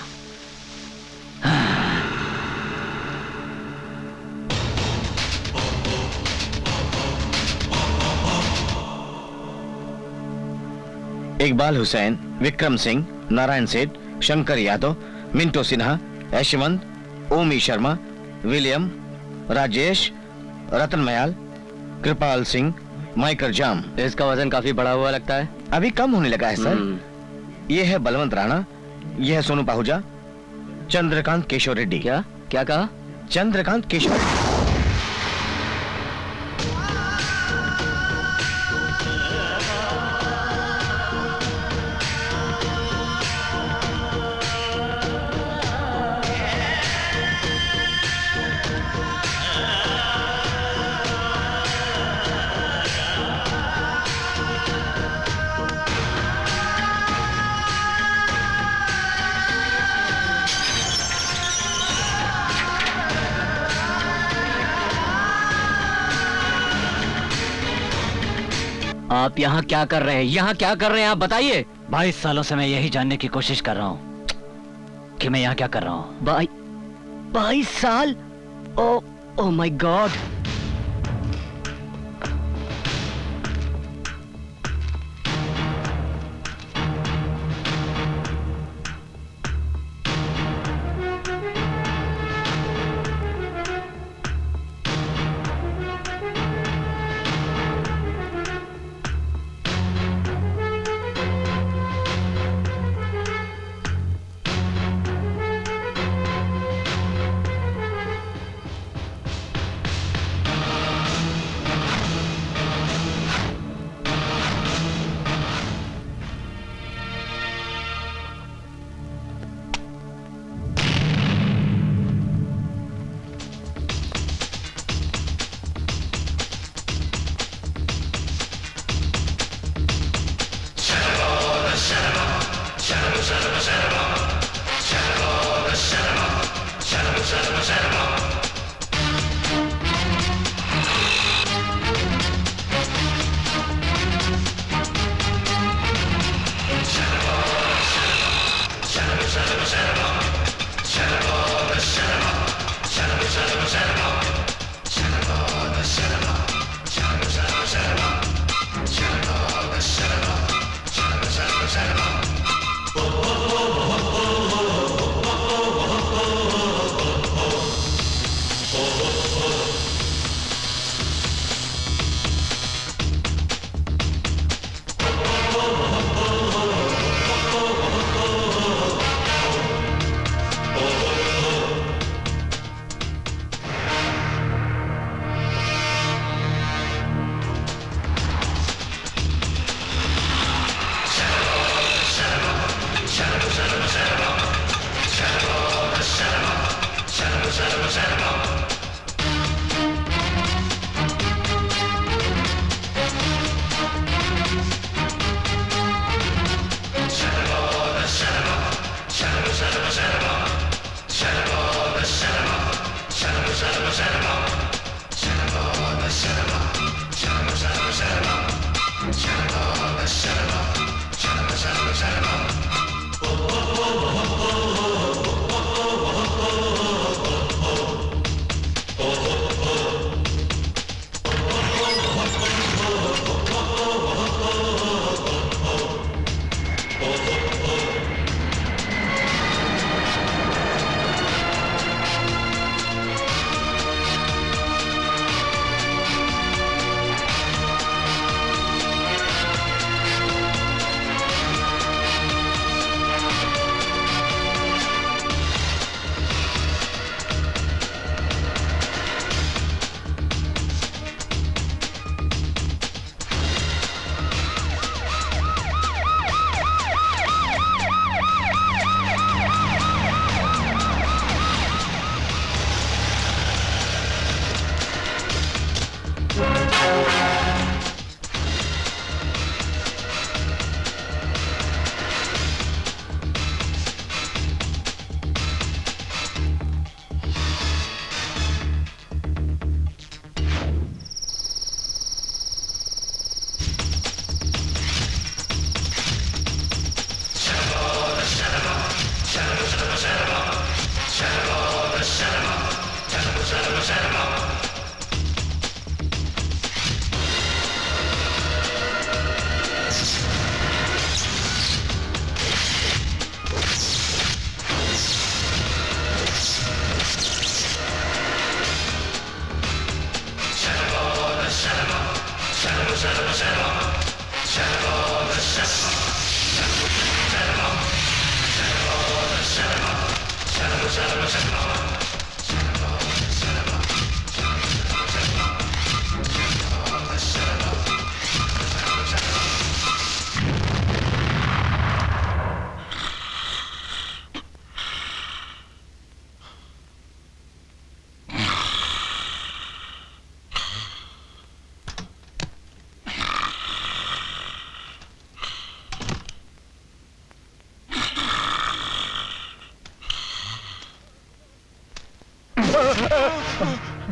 इकबाल हुसैन, विक्रम सिंह, नारायण सेठ, शंकर यादव, मिंटो सिन्हा, यशवंत, ओमी शर्मा, विलियम, राजेश, रतन मयाल, कृपाल सिंह, माइकल जाम। इसका वजन काफी बड़ा हुआ लगता है। अभी कम होने लगा है सर। ये है बलवंत राणा, ये है सोनू पाहुजा, चंद्रकांत केशव रेड्डी। क्या क्या कहा? चंद्रकांत केशव रेड्डी। आप यहाँ क्या कर रहे हैं? यहाँ क्या कर रहे हैं आप बताइए। 22 सालों से मैं यही जानने की कोशिश कर रहा हूँ कि मैं यहाँ क्या कर रहा हूँ। 22 साल? Oh my God.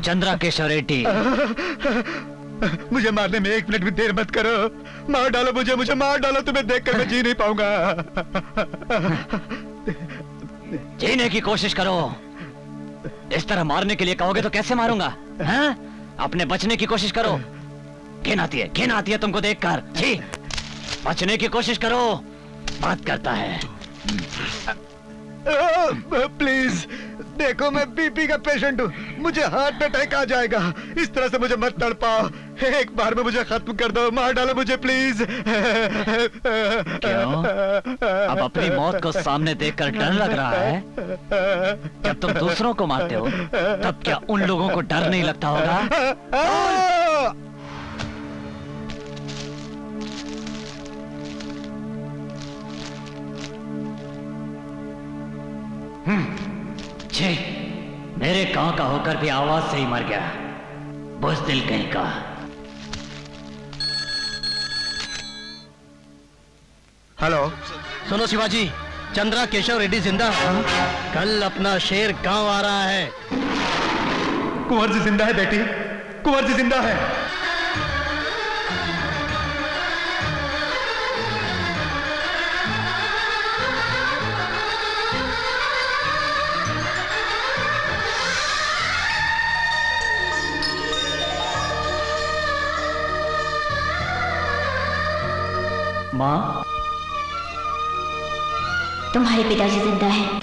Chandra Keshav Reddy. मुझे मारने में 1 मिनट भी देर मत करो। मार डालो मुझे, मुझे मार डालो। तुम्हें देखकर मैं जी नहीं पाऊंगा। जीने की कोशिश करो। इस तरह मारने के लिए कहोगे तो कैसे मारूंगा? हाँ? अपने बचने की कोशिश करो। घिन आती है तुमको देखकर। जी, बचने की कोशिश करो। बात करता है। प्लीज देखो, मैं बीपी का पेशेंट हूँ, मुझे हार्ट अटैक आ जाएगा। इस तरह से मुझे मत तड़पाओ। एक बार में मुझे खत्म कर दो, मार डालो मुझे प्लीज। क्यों? अब अपनी मौत को सामने देखकर डर लग रहा है? जब तुम दूसरों को मारते हो तब क्या उन लोगों को डर नहीं लगता होगा? छे, मेरे गांव का होकर भी आवाज से ही मर गया, बुज़दिल कहीं का। हेलो, सुनो शिवाजी, चंद्रा केशव रेड्डी जिंदा। कल अपना शेर गांव आ रहा है। कुंवर जी जिंदा है बेटी, कुंवर जी जिंदा है। माँ, तुम्हारे पिताजी जिंदा है।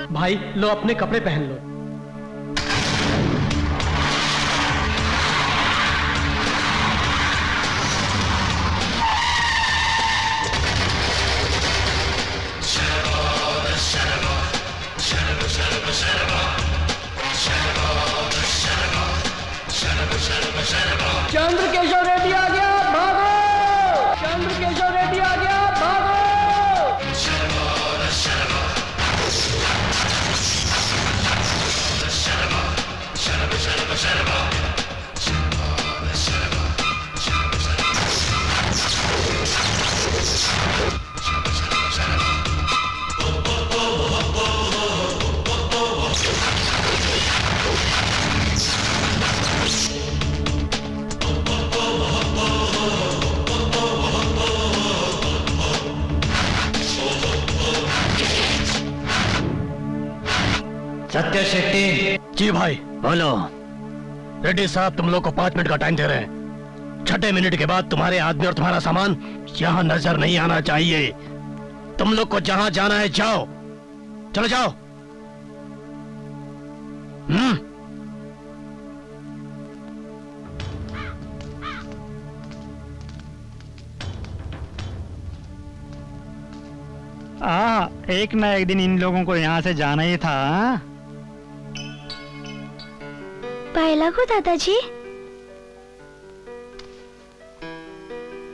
भाई लो, अपने कपड़े पहन लो। चंद्र केशव रेड्डी आ गया, भागो! चंद्र केशव रेड्डी आ गया, भागो! सत्य शेट्टी। जी भाई। बोलो। रेड्डी साहब, तुम लोग को 5 मिनट का टाइम दे रहे हैं। 6 मिनट के बाद तुम्हारे आदमी और तुम्हारा सामान यहाँ नजर नहीं आना चाहिए। तुम लोग को जहां जाना है जाओ, चलो जाओ। एक ना एक दिन इन लोगों को यहाँ से जाना ही था। पहला को दादाजी।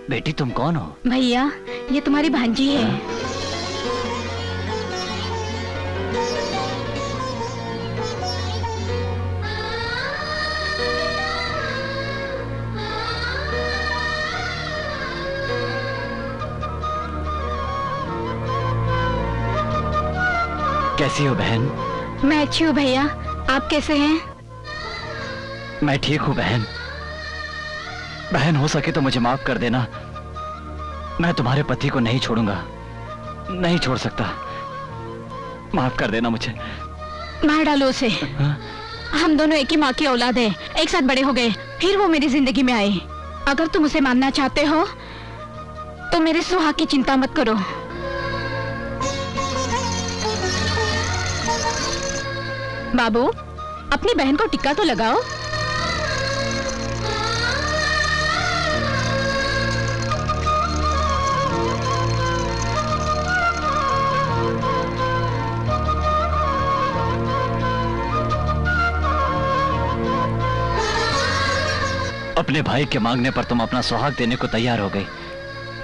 बेटी तुम कौन हो? भैया, ये तुम्हारी भांजी है। कैसी हो बहन? मैं अच्छी हूँ भैया, आप कैसे हैं? मैं ठीक हूँ बहन। बहन, हो सके तो मुझे माफ कर देना। मैं तुम्हारे पति को नहीं छोड़ूंगा, नहीं छोड़ सकता। माफ कर देना मुझे। मार डालो उसे। हम दोनों एक ही माँ की औलाद है, एक साथ बड़े हो गए, फिर वो मेरी जिंदगी में आए। अगर तुम उसे मारना चाहते हो तो मेरे सुहाग की चिंता मत करो। बाबू, अपनी बहन को टिक्का तो लगाओ। अपने भाई के मांगने पर तुम अपना सुहाग देने को तैयार हो गई।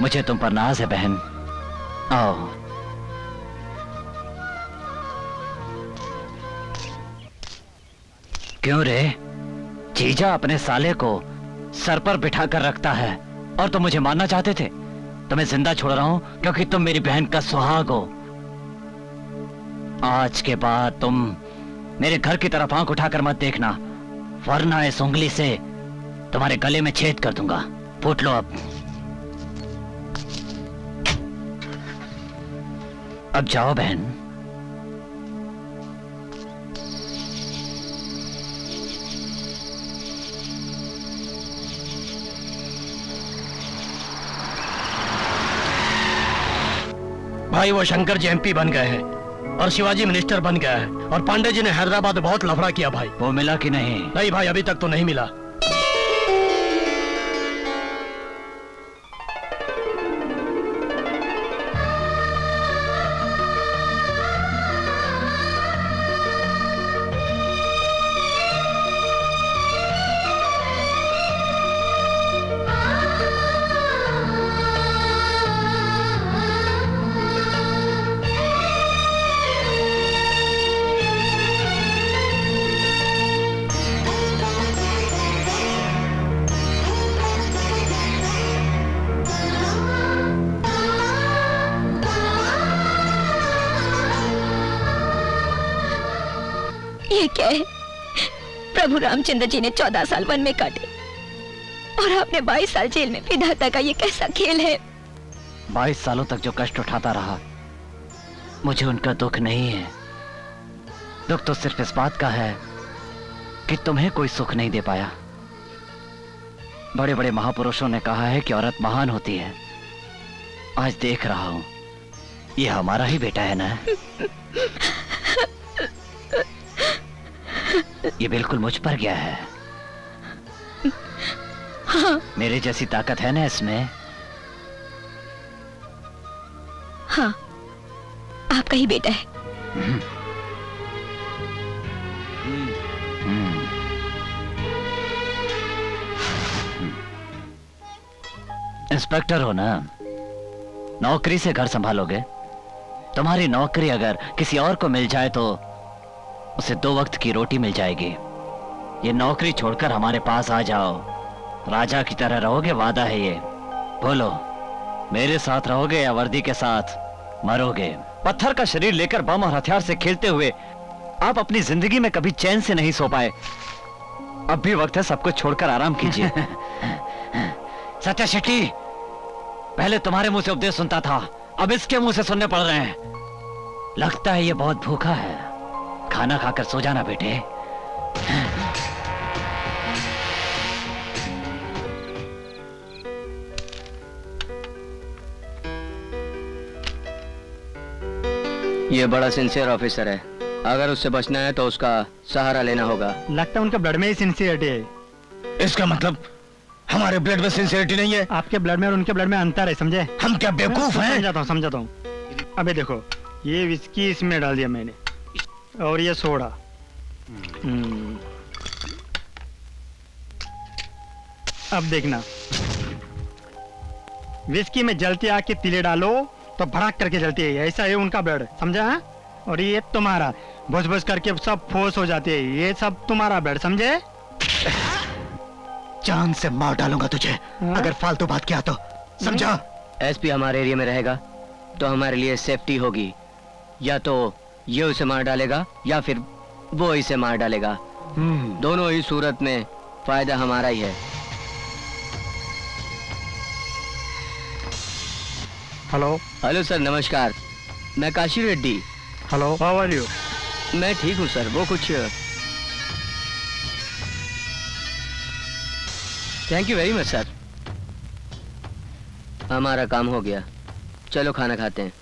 मुझे तुम पर नाज है बहन। आओ। क्यों रे? जीजा अपने साले को सर पर बिठा कर रखता है और तुम मुझे मारना चाहते थे। तुम्हें जिंदा छोड़ रहा हूं क्योंकि तुम मेरी बहन का सुहाग हो। आज के बाद तुम मेरे घर की तरफ आंख उठाकर मत देखना, वरना इस उंगली से तुम्हारे गले में छेद कर दूंगा। फूट लो अब जाओ बहन। भाई वो शंकर जी एमपी बन गए हैं और शिवाजी मिनिस्टर बन गया है और पांडे जी ने हैदराबाद में बहुत लफड़ा किया भाई। वो मिला कि नहीं? नहीं भाई, अभी तक तो नहीं मिला। ये क्या है? प्रभु रामचंद्र जी ने 14 साल वन में काटे और आपने 22 साल जेल में। विधाता का ये कैसा खेल है? 22 सालों तक जो कष्ट उठाता रहा, मुझे उनका दुख नहीं है। दुख तो सिर्फ इस बात का है कि तुम्हें कोई सुख नहीं दे पाया। बड़े बड़े महापुरुषों ने कहा है कि औरत महान होती है। आज देख रहा हूं, ये हमारा ही बेटा है ना। ये बिल्कुल मुझ पर गया है। हाँ। मेरे जैसी ताकत है ना इसमें। हाँ, आपका ही बेटा है। इंस्पेक्टर हो ना, नौकरी से घर संभालोगे। तुम्हारी नौकरी अगर किसी और को मिल जाए तो उसे 2 वक्त की रोटी मिल जाएगी। ये नौकरी छोड़कर हमारे पास आ जाओ। राजा की तरह रहोगे, वादा है ये। बोलो, मेरे साथ रहोगे या वर्दी के साथ मरोगे? पत्थर का शरीर लेकर बम और हथियार से खेलते हुए आप अपनी जिंदगी में कभी चैन से नहीं सो पाए। अब भी वक्त है सब कुछ छोड़कर आराम कीजिए। सत्या शेट्टी, पहले तुम्हारे मुंह से उपदेश सुनता था, अब इसके मुंह से सुनने पड़ रहे हैं। लगता है ये बहुत भूखा है। खाना खाकर सो जाना बेटे। ये बड़ा सिंसियर ऑफिसर है, अगर उससे बचना है तो उसका सहारा लेना होगा। लगता है उनके ब्लड में ही सिंसियरिटी है। इसका मतलब हमारे ब्लड में सिंसियरिटी नहीं है? आपके ब्लड में और उनके ब्लड में अंतर है, समझे? हम क्या बेवकूफ हैं? समझाता हूँ। अबे देखो, ये विस्की इसमें डाल दिया मैंने और ये सोडा। अब देखना, विस्की में जलती आग के तिले डालो तो भड़क करके जलती है। ऐसा है उनका ब्लड, समझा है? और ये तुम्हारा भुस भुस करके सब फोर्स हो जाती है। ये सब तुम्हारा ब्लड, समझे? जान से मार डालूंगा तुझे अगर फालतू बात किया तो, समझा? एसपी हमारे एरिया में रहेगा तो हमारे लिए सेफ्टी होगी। या तो ये उसे मार डालेगा या फिर वो इसे मार डालेगा। दोनों ही सूरत में फायदा हमारा ही है। हेलो। हेलो सर, नमस्कार। मैं Kashi Reddy. Hello, how are you? मैं ठीक हूँ सर। वो कुछ thank you very much sir. हमारा काम हो गया, चलो खाना खाते हैं।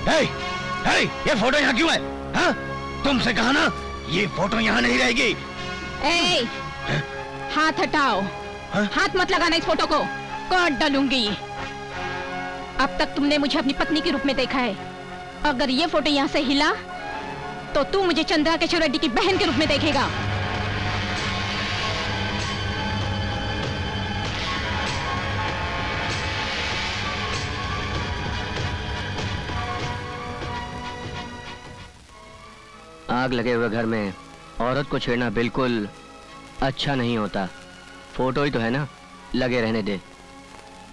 ये फोटो यहाँ क्यों है? हाँ? तुमसे कहा ना ये फोटो यहाँ नहीं रहेगी। ए, हाथ हटाओ। हाथ मत लगाना इस फोटो को, काट डालूंगी। अब तक तुमने मुझे अपनी पत्नी के रूप में देखा है, अगर ये फोटो यहाँ से हिला तो तू मुझे चंद्रा केशव रेड्डी की बहन के रूप में देखेगा। आग लगे हुए घर में औरत को छेड़ना बिल्कुल अच्छा नहीं होता। फोटो ही तो है ना, लगे रहने दे।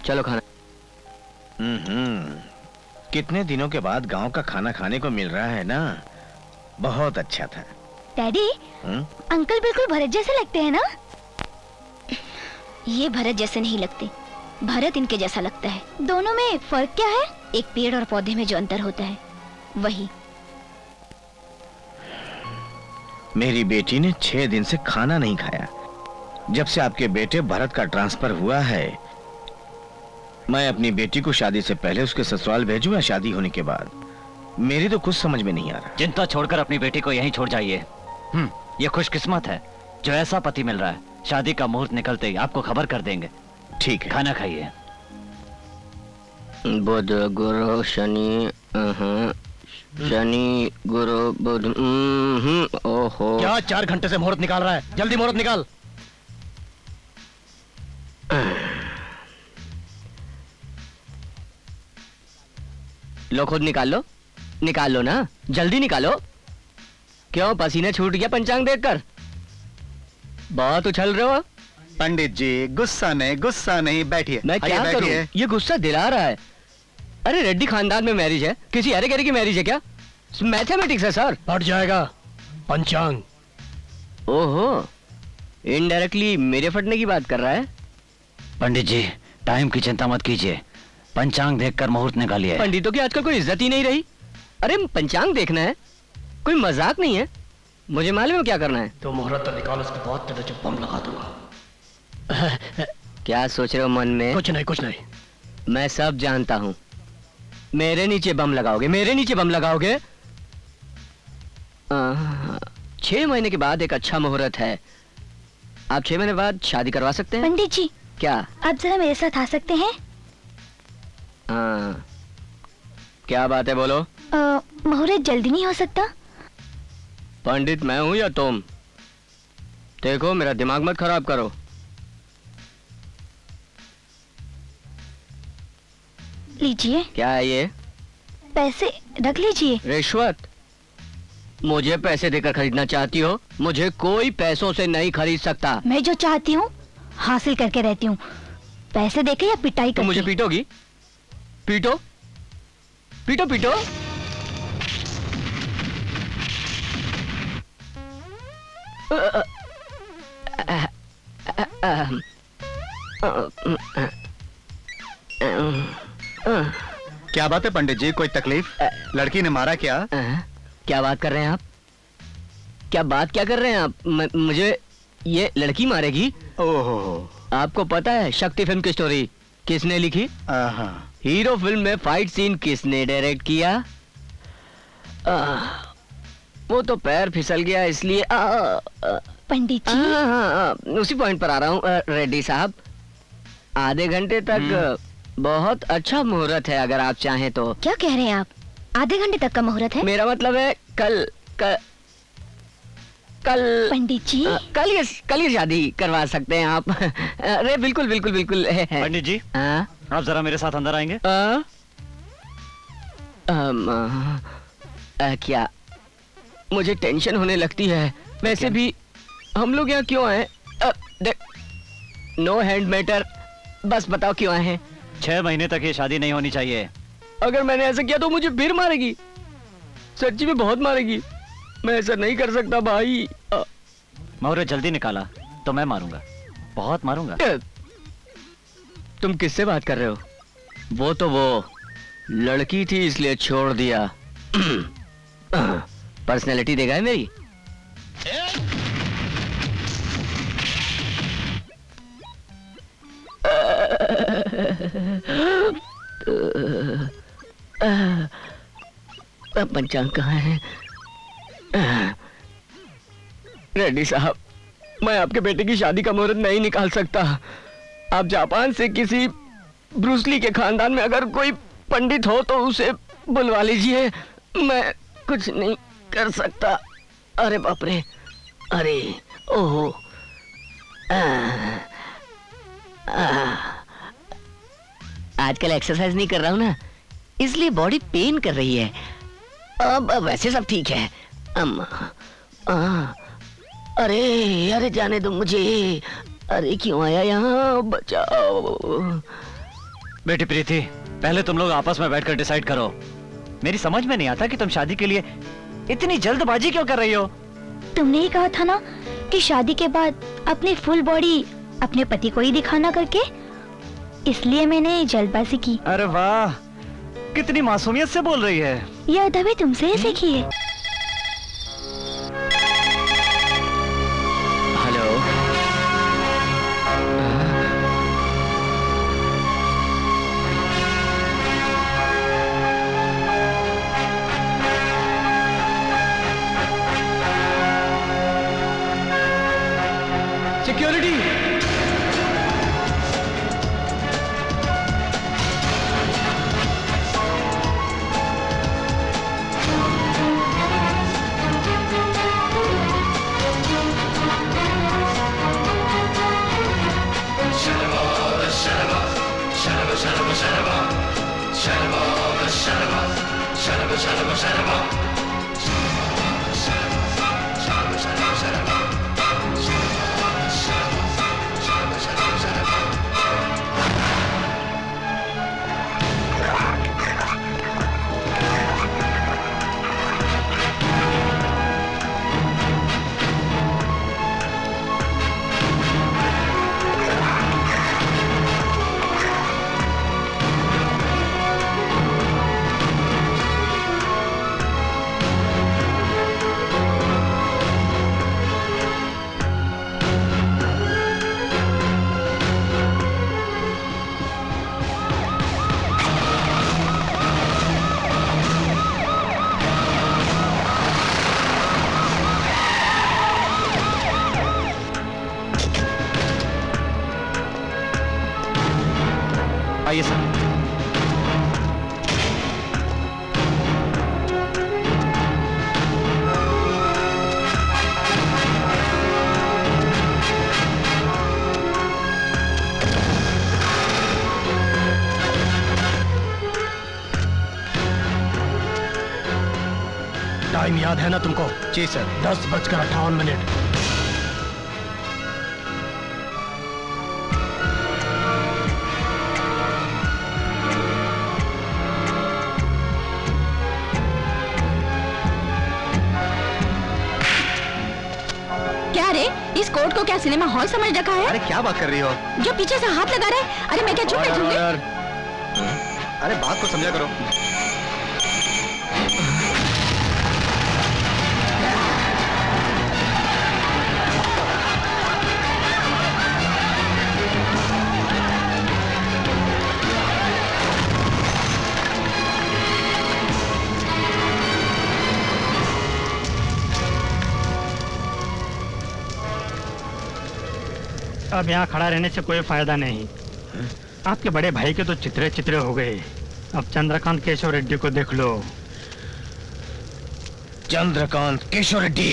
चलो खाना। कितने दिनों के बाद गांव का खाना खाने को मिल रहा है ना, बहुत अच्छा था। डैडी, अंकल बिल्कुल भरत जैसे लगते हैं ना? ये भरत जैसे नहीं लगते, भरत इनके जैसा लगता है। दोनों में फर्क क्या है? एक पेड़ और पौधे में जो अंतर होता है वही। मेरी बेटी ने 6 दिन से खाना नहीं खाया। जब से आपके बेटे भरत का ट्रांसफर हुआ है, मैं अपनी बेटी को शादी से पहले उसके ससुराल भेजूं या शादी होने के बाद, मेरी तो कुछ समझ में नहीं आ रहा। चिंता छोड़कर अपनी बेटी को यहीं छोड़ जाइए। ये खुशकिस्मत है जो ऐसा पति मिल रहा है। शादी का मुहूर्त निकलते ही आपको खबर कर देंगे। ठीक है, खाना खाइए। बुध गुरु शनि, शनि गुरु बुध। ओहो, क्या 4 घंटे से मुहूर्त निकाल रहा है? जल्दी मुहूर्त निकाल। लो खुद निकाल लो ना, जल्दी निकालो। क्यों पसीने छूट गया पंचांग देखकर? बहुत उछल रहे हो। पंडित जी गुस्सा नहीं, बैठिए। मैं क्या करूं? ये गुस्सा दिला रहा है। अरे रेड्डी खानदान में मैरिज है, किसी अरे गरे की मैरिज है क्या? मैथमेटिक्स है सर। पड़ जाएगा पंचांग। ओहो, इनडायरेक्टली मेरे फटने की बात कर रहा है। पंडित जी टाइम की चिंता मत कीजिए, पंचांग देखकर मुहूर्त निकालिए। पंडितों की आजकल कोई इज्जत ही नहीं रही। अरे पंचांग देखना है, कोई मजाक नहीं है। मुझे मालूम है क्या करना है। तो मुहूर्त निकाल, उसके बाद तेरे जो बम लगा दूंगा। क्या सोच रहे हो मन में? कुछ नहीं। मैं सब जानता हूँ। मेरे नीचे बम लगाओगे। 6 महीने के बाद एक अच्छा मुहूर्त है। आप 6 महीने बाद शादी करवा सकते हैं। पंडित जी क्या आप जरा मेरे साथ आ सकते हैं? क्या बात है, बोलो। मुहूर्त जल्दी नहीं हो सकता? पंडित मैं हूं या तुम? देखो मेरा दिमाग मत खराब करो। लीजिए। क्या है ये? पैसे रख लीजिए। रिश्वत? मुझे पैसे देकर खरीदना चाहती हो? मुझे कोई पैसों से नहीं खरीद सकता। मैं जो चाहती हूँ हासिल करके रहती हूँ, पैसे देके या पिटाई करके। मुझे पीटोगी? पीटो। क्या बात है पंडित जी, कोई तकलीफ? लड़की ने मारा क्या? क्या बात कर रहे हैं आप? क्या कर रहे हैं आप? मुझे ये लड़की मारेगी? ओहो, आपको पता है शक्ति फिल्म की स्टोरी किसने लिखी? हीरो फिल्म में फाइट सीन किसने डायरेक्ट किया? वो तो पैर फिसल गया इसलिए। पंडित जी उसी पॉइंट पर आ रहा हूँ। रेड्डी साहब, आधे घंटे तक बहुत अच्छा मुहूर्त है, अगर आप चाहें तो। क्या कह रहे हैं आप? आधे घंटे तक का मुहूर्त है? मेरा मतलब है कल पंडित जी कल ये शादी करवा सकते हैं आप। अरे बिल्कुल। पंडित जी आप जरा मेरे साथ अंदर आएंगे? क्या? मुझे टेंशन होने लगती है। वैसे भी हम लोग यहाँ क्यों आए? नो हैंड मैटर, बस बताओ क्यों आए हैं? 6 महीने तक ये शादी नहीं होनी चाहिए। अगर मैंने ऐसा किया तो मुझे फिर मारेगी, सच्ची में बहुत मारेगी। मैं ऐसा नहीं कर सकता भाई। मुहूर्त जल्दी निकाला तो मैं मारूंगा, बहुत मारूंगा। तुम किससे बात कर रहे हो? वो तो वो लड़की थी इसलिए छोड़ दिया। पर्सनैलिटी देखा है मेरी? अब पंचांग कहाँ है? रेड्डी साहब, मैं आपके बेटे की शादी का मुहूर्त नहीं निकाल सकता। आप जापान से किसी ब्रूसली के खानदान में अगर कोई पंडित हो तो उसे बुलवा लीजिए। मैं कुछ नहीं कर सकता। अरे बाप रे, अरे ओहो, आजकल एक्सरसाइज नहीं कर रहा हूँ ना, इसलिए बॉडी पेन कर रही है। अब वैसे सब ठीक है। अरे अरे जाने दो मुझे। अरे क्यों आया यहाँ, बचाओ। बेटी प्रीति, पहले तुम लोग आपस में बैठकर डिसाइड करो। मेरी समझ में नहीं आता कि तुम शादी के लिए इतनी जल्दबाजी क्यों कर रही हो। तुमने ही कहा था ना कि शादी के बाद अपनी फुल बॉडी अपने पति को ही दिखाना करके, इसलिए मैंने जल्दबाजी की। अरे वाह, कितनी मासूमियत से बोल रही है। यह अदब भी तुमसे ही सीखी है। Hello, security. आइए सर। टाइम याद है ना तुमको? जी सर। 10:58। क्या रे, इस कोर्ट को क्या सिनेमा हॉल समझ रखा है? अरे क्या बात कर रही हो? जो पीछे से हाथ लगा रहे, अरे मैं क्या चुप बैठूंगी? अरे बात को समझा करो। अब यहाँ खड़ा रहने से कोई फायदा नहीं। आपके बड़े भाई के तो चित्रे चित्रे हो गए। अब चंद्रकांत केशव रेड्डी को देख लो। चंद्रकांत केशव रेड्डी।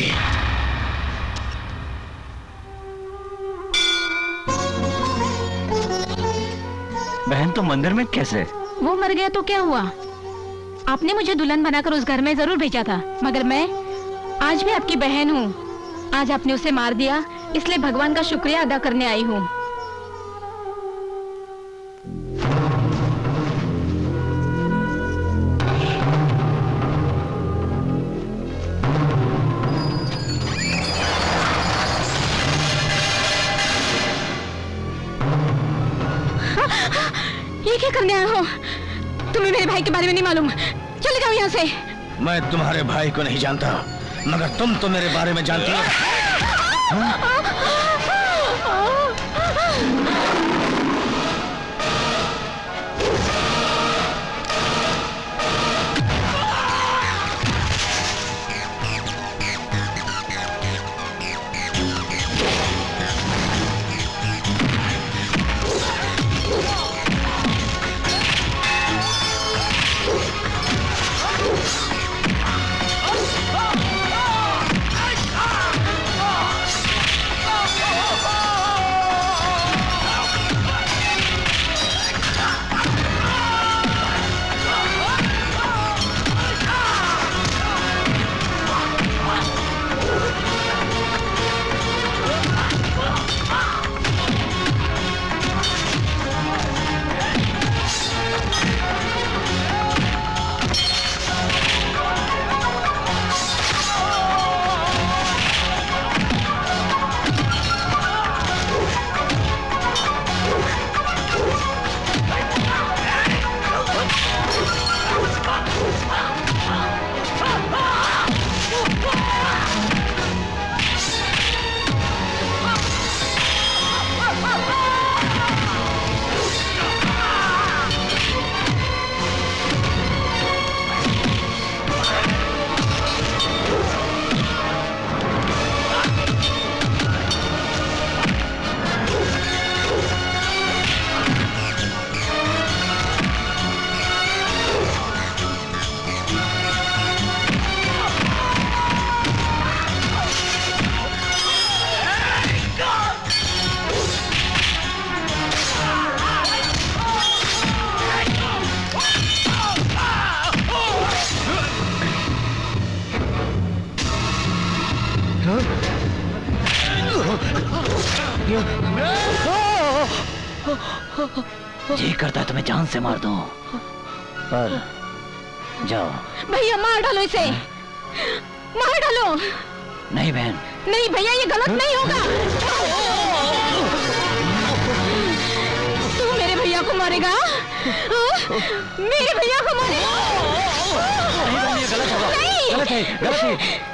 बहन तो मंदिर में कैसे? वो मर गया तो क्या हुआ? आपने मुझे दुल्हन बनाकर उस घर में जरूर भेजा था, मगर मैं आज भी आपकी बहन हूँ। आज आपने उसे मार दिया, इसलिए भगवान का शुक्रिया अदा करने आई हूँ। ये क्या करने आए हो? तुम्हें मेरे भाई के बारे में नहीं मालूम। चले जाओ यहाँ से। मैं तुम्हारे भाई को नहीं जानता, मगर तुम तो मेरे बारे में जानती हो। जी करता है तुम्हें जान से मार दूं, पर जाओ। भैया मार डालो इसे, मार डालो। नहीं बहन, नहीं भैया, ये गलत नहीं होगा। तू मेरे भैया को मारेगा? मेरे भैया को मारेगा? नहीं बहन, ये गलत होगा। गलत है, गलत है।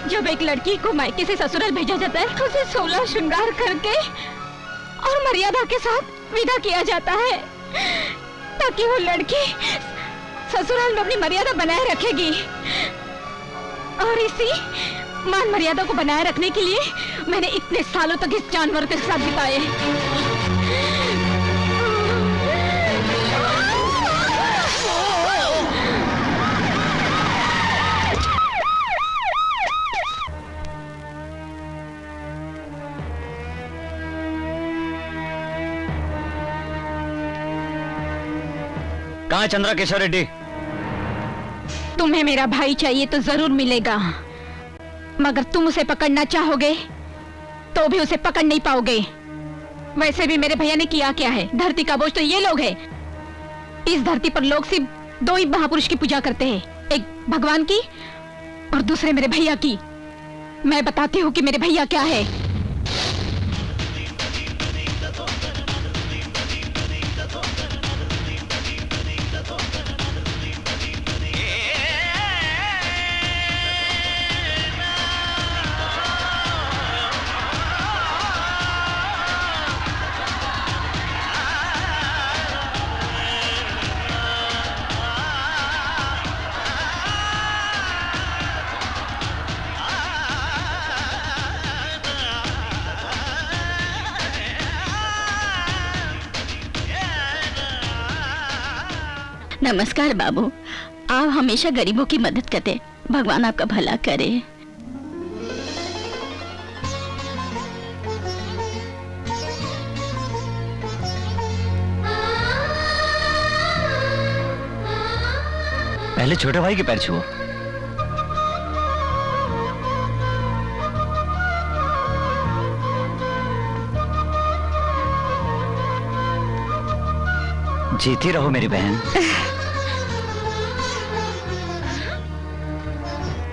जब एक लड़की को मायके से ससुराल भेजा जाता है तो उसे 16 श्रृंगार करके और मर्यादा के साथ विदा किया जाता है, ताकि वो लड़की ससुराल में अपनी मर्यादा बनाए रखेगी। और इसी मान मर्यादा को बनाए रखने के लिए मैंने इतने सालों तक इस जानवर के साथ बिताए। कहाँ है चंद्रा किशोर रेड्डी? तुम्हें मेरा भाई चाहिए तो जरूर मिलेगा, मगर तुम उसे पकड़ना चाहोगे तो भी उसे पकड़ नहीं पाओगे। वैसे भी मेरे भैया ने किया क्या है? धरती का बोझ तो ये लोग हैं। इस धरती पर लोग सिर्फ 2 ही महापुरुष की पूजा करते हैं, एक भगवान की और दूसरे मेरे भैया की। मैं बताती हूँ कि मेरे भैया क्या है। नमस्कार बाबू, आप हमेशा गरीबों की मदद करते, भगवान आपका भला करे। पहले छोटे भाई के पैर छुओ। जीती रहो मेरी बहन।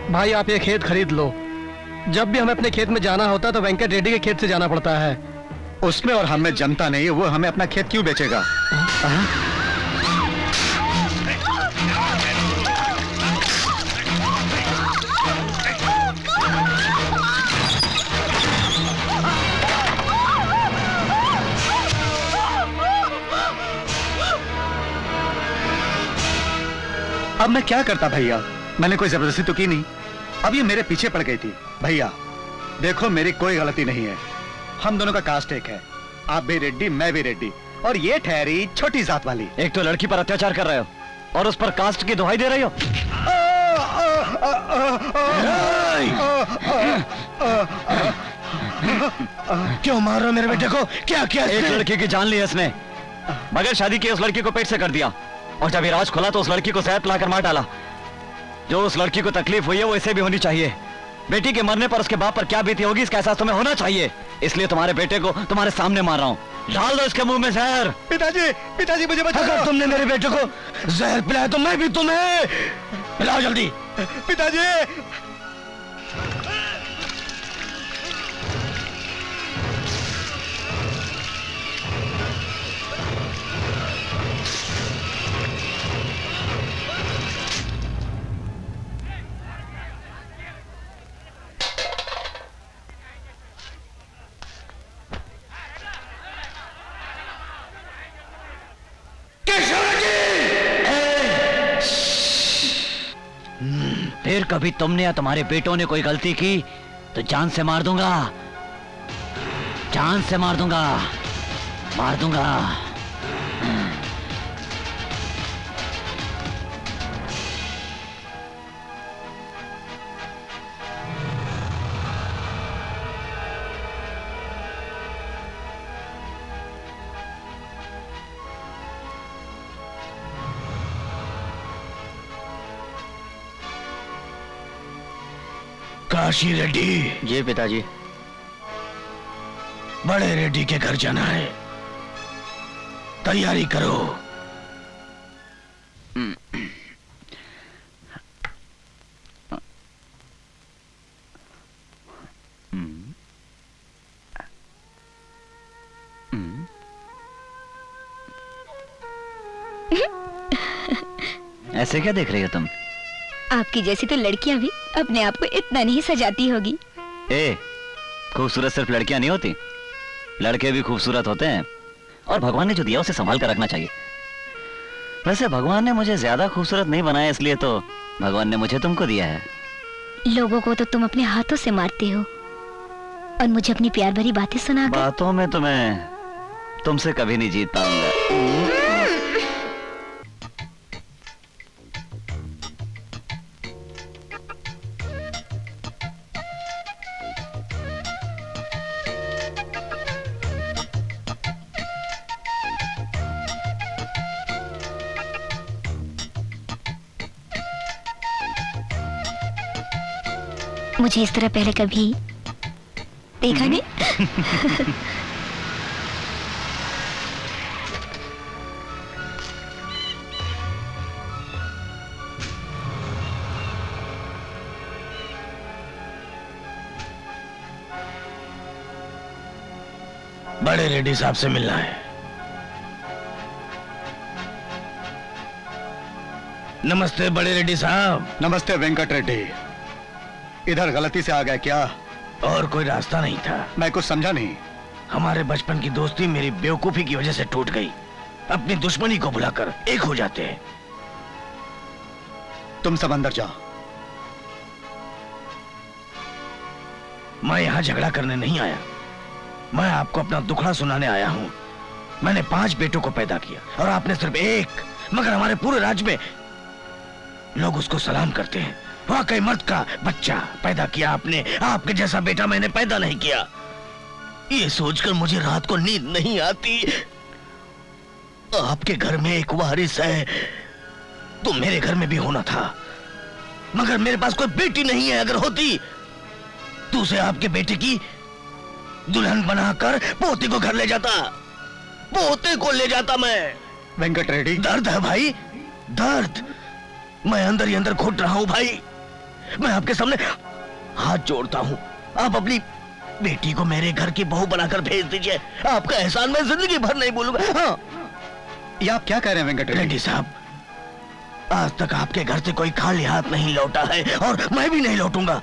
भाई आप ये खेत खरीद लो। जब भी हमें अपने खेत में जाना होता तो वेंकट रेड्डी के खेत से जाना पड़ता है। उसमें और हमें जनता नहीं है, वो हमें अपना खेत क्यों बेचेगा? अब मैं क्या करता भैया? मैंने कोई जबरदस्ती तो की नहीं। अब ये मेरे पीछे पड़ गई थी। भैया देखो, मेरी कोई गलती नहीं है। हम दोनों का कास्ट एक है, आप भी रेड्डी मैं भी रेड्डी, और ये ठहरी छोटी जात वाली। एक तो लड़की पर अत्याचार कर रहे हो और उस पर कास्ट की दुहाई दे रही हो। क्यों मार रहे हो मेरे बेटे को? क्या क्या? एक लड़की की जान ली है इसने, बगैर शादी की उस लड़की को पेट से कर दिया, और जब ये राज खुला तो उस लड़की को जहर पिलाकर मार डाला। जो उस लड़की को तकलीफ हुई है वो इसे भी होनी चाहिए। बेटी के मरने पर उसके बाप पर क्या बीती होगी इसका एहसास तुम्हें होना चाहिए। इसलिए तुम्हारे बेटे को तुम्हारे सामने मार रहा हूँ। डाल दो इसके मुंह में जहर। पिताजी, पिताजी मुझे बचाओ। अगर तुमने मेरे बेटे को जहर पिलाया तो मैं भी तुम्हें पिलाओ जल्दी। पिताजी, फिर कभी तुमने या तुम्हारे बेटों ने कोई गलती की तो जान से मार दूंगा, जान से मार दूंगा, मार दूंगा। काशी रेड्डी। जी पिताजी। बड़े रेड्डी के घर जाना है, तैयारी करो। ऐसे क्या देख रही हो तुम? आपकी जैसी तो लड़कियां भी अपने आप को इतना नहीं सजाती होगी। ए, खूबसूरत सिर्फ लड़कियां नहीं होती, लड़के भी खूबसूरत होते हैं, और भगवान ने जो दिया उसे संभाल कर रखना चाहिए। वैसे भगवान ने मुझे ज्यादा खूबसूरत नहीं बनाया, इसलिए तो भगवान ने मुझे तुमको दिया है। लोगों को तो तुम अपने हाथों से मारते हो और मुझे अपनी प्यार भरी बातें सुनाकर। बातों में तो मैं तुमसे कभी नहीं जीत पाऊंगा। मुझे इस तरह पहले कभी देखा नहीं। बड़े रेड्डी साहब से मिलना है। नमस्ते बड़े रेड्डी साहब। नमस्ते वेंकट रेड्डी। इधर गलती से आ गए क्या? और कोई रास्ता नहीं था। मैं कुछ समझा नहीं। हमारे बचपन की दोस्ती मेरी बेवकूफी की वजह से टूट गई। अपनी दुश्मनी को भुलाकर एक हो जाते हैं। तुम सब अंदर जाओ। मैं यहाँ झगड़ा करने नहीं आया, मैं आपको अपना दुखड़ा सुनाने आया हूँ। मैंने 5 बेटों को पैदा किया और आपने सिर्फ एक, मगर हमारे पूरे राज्य में लोग उसको सलाम करते हैं। वाकई मर्द का बच्चा पैदा किया आपने, आपके जैसा बेटा मैंने पैदा नहीं किया। ये सोचकर मुझे रात को नींद नहीं आती। आपके घर में एक वारिस है तो मेरे घर में भी होना था, मगर मेरे पास कोई बेटी नहीं है। अगर होती तो उसे आपके बेटे की दुल्हन बनाकर पोते को घर ले जाता, पोते को ले जाता मैं। वेंकट रेड्डी, दर्द है भाई, दर्द। मैं अंदर ही अंदर घुट रहा हूं भाई। मैं आपके सामने हाथ जोड़ता हूं, आप अपनी बेटी को मेरे घर की बहू बनाकर भेज दीजिए। आपका एहसान मैं जिंदगी भर नहीं भूलूंगा। हाँ, ये आप क्या कह रहे हैं वेंकट रेड्डी साहब? आज तक आपके घर से कोई खाली हाथ नहीं लौटा है और मैं भी नहीं लौटूंगा।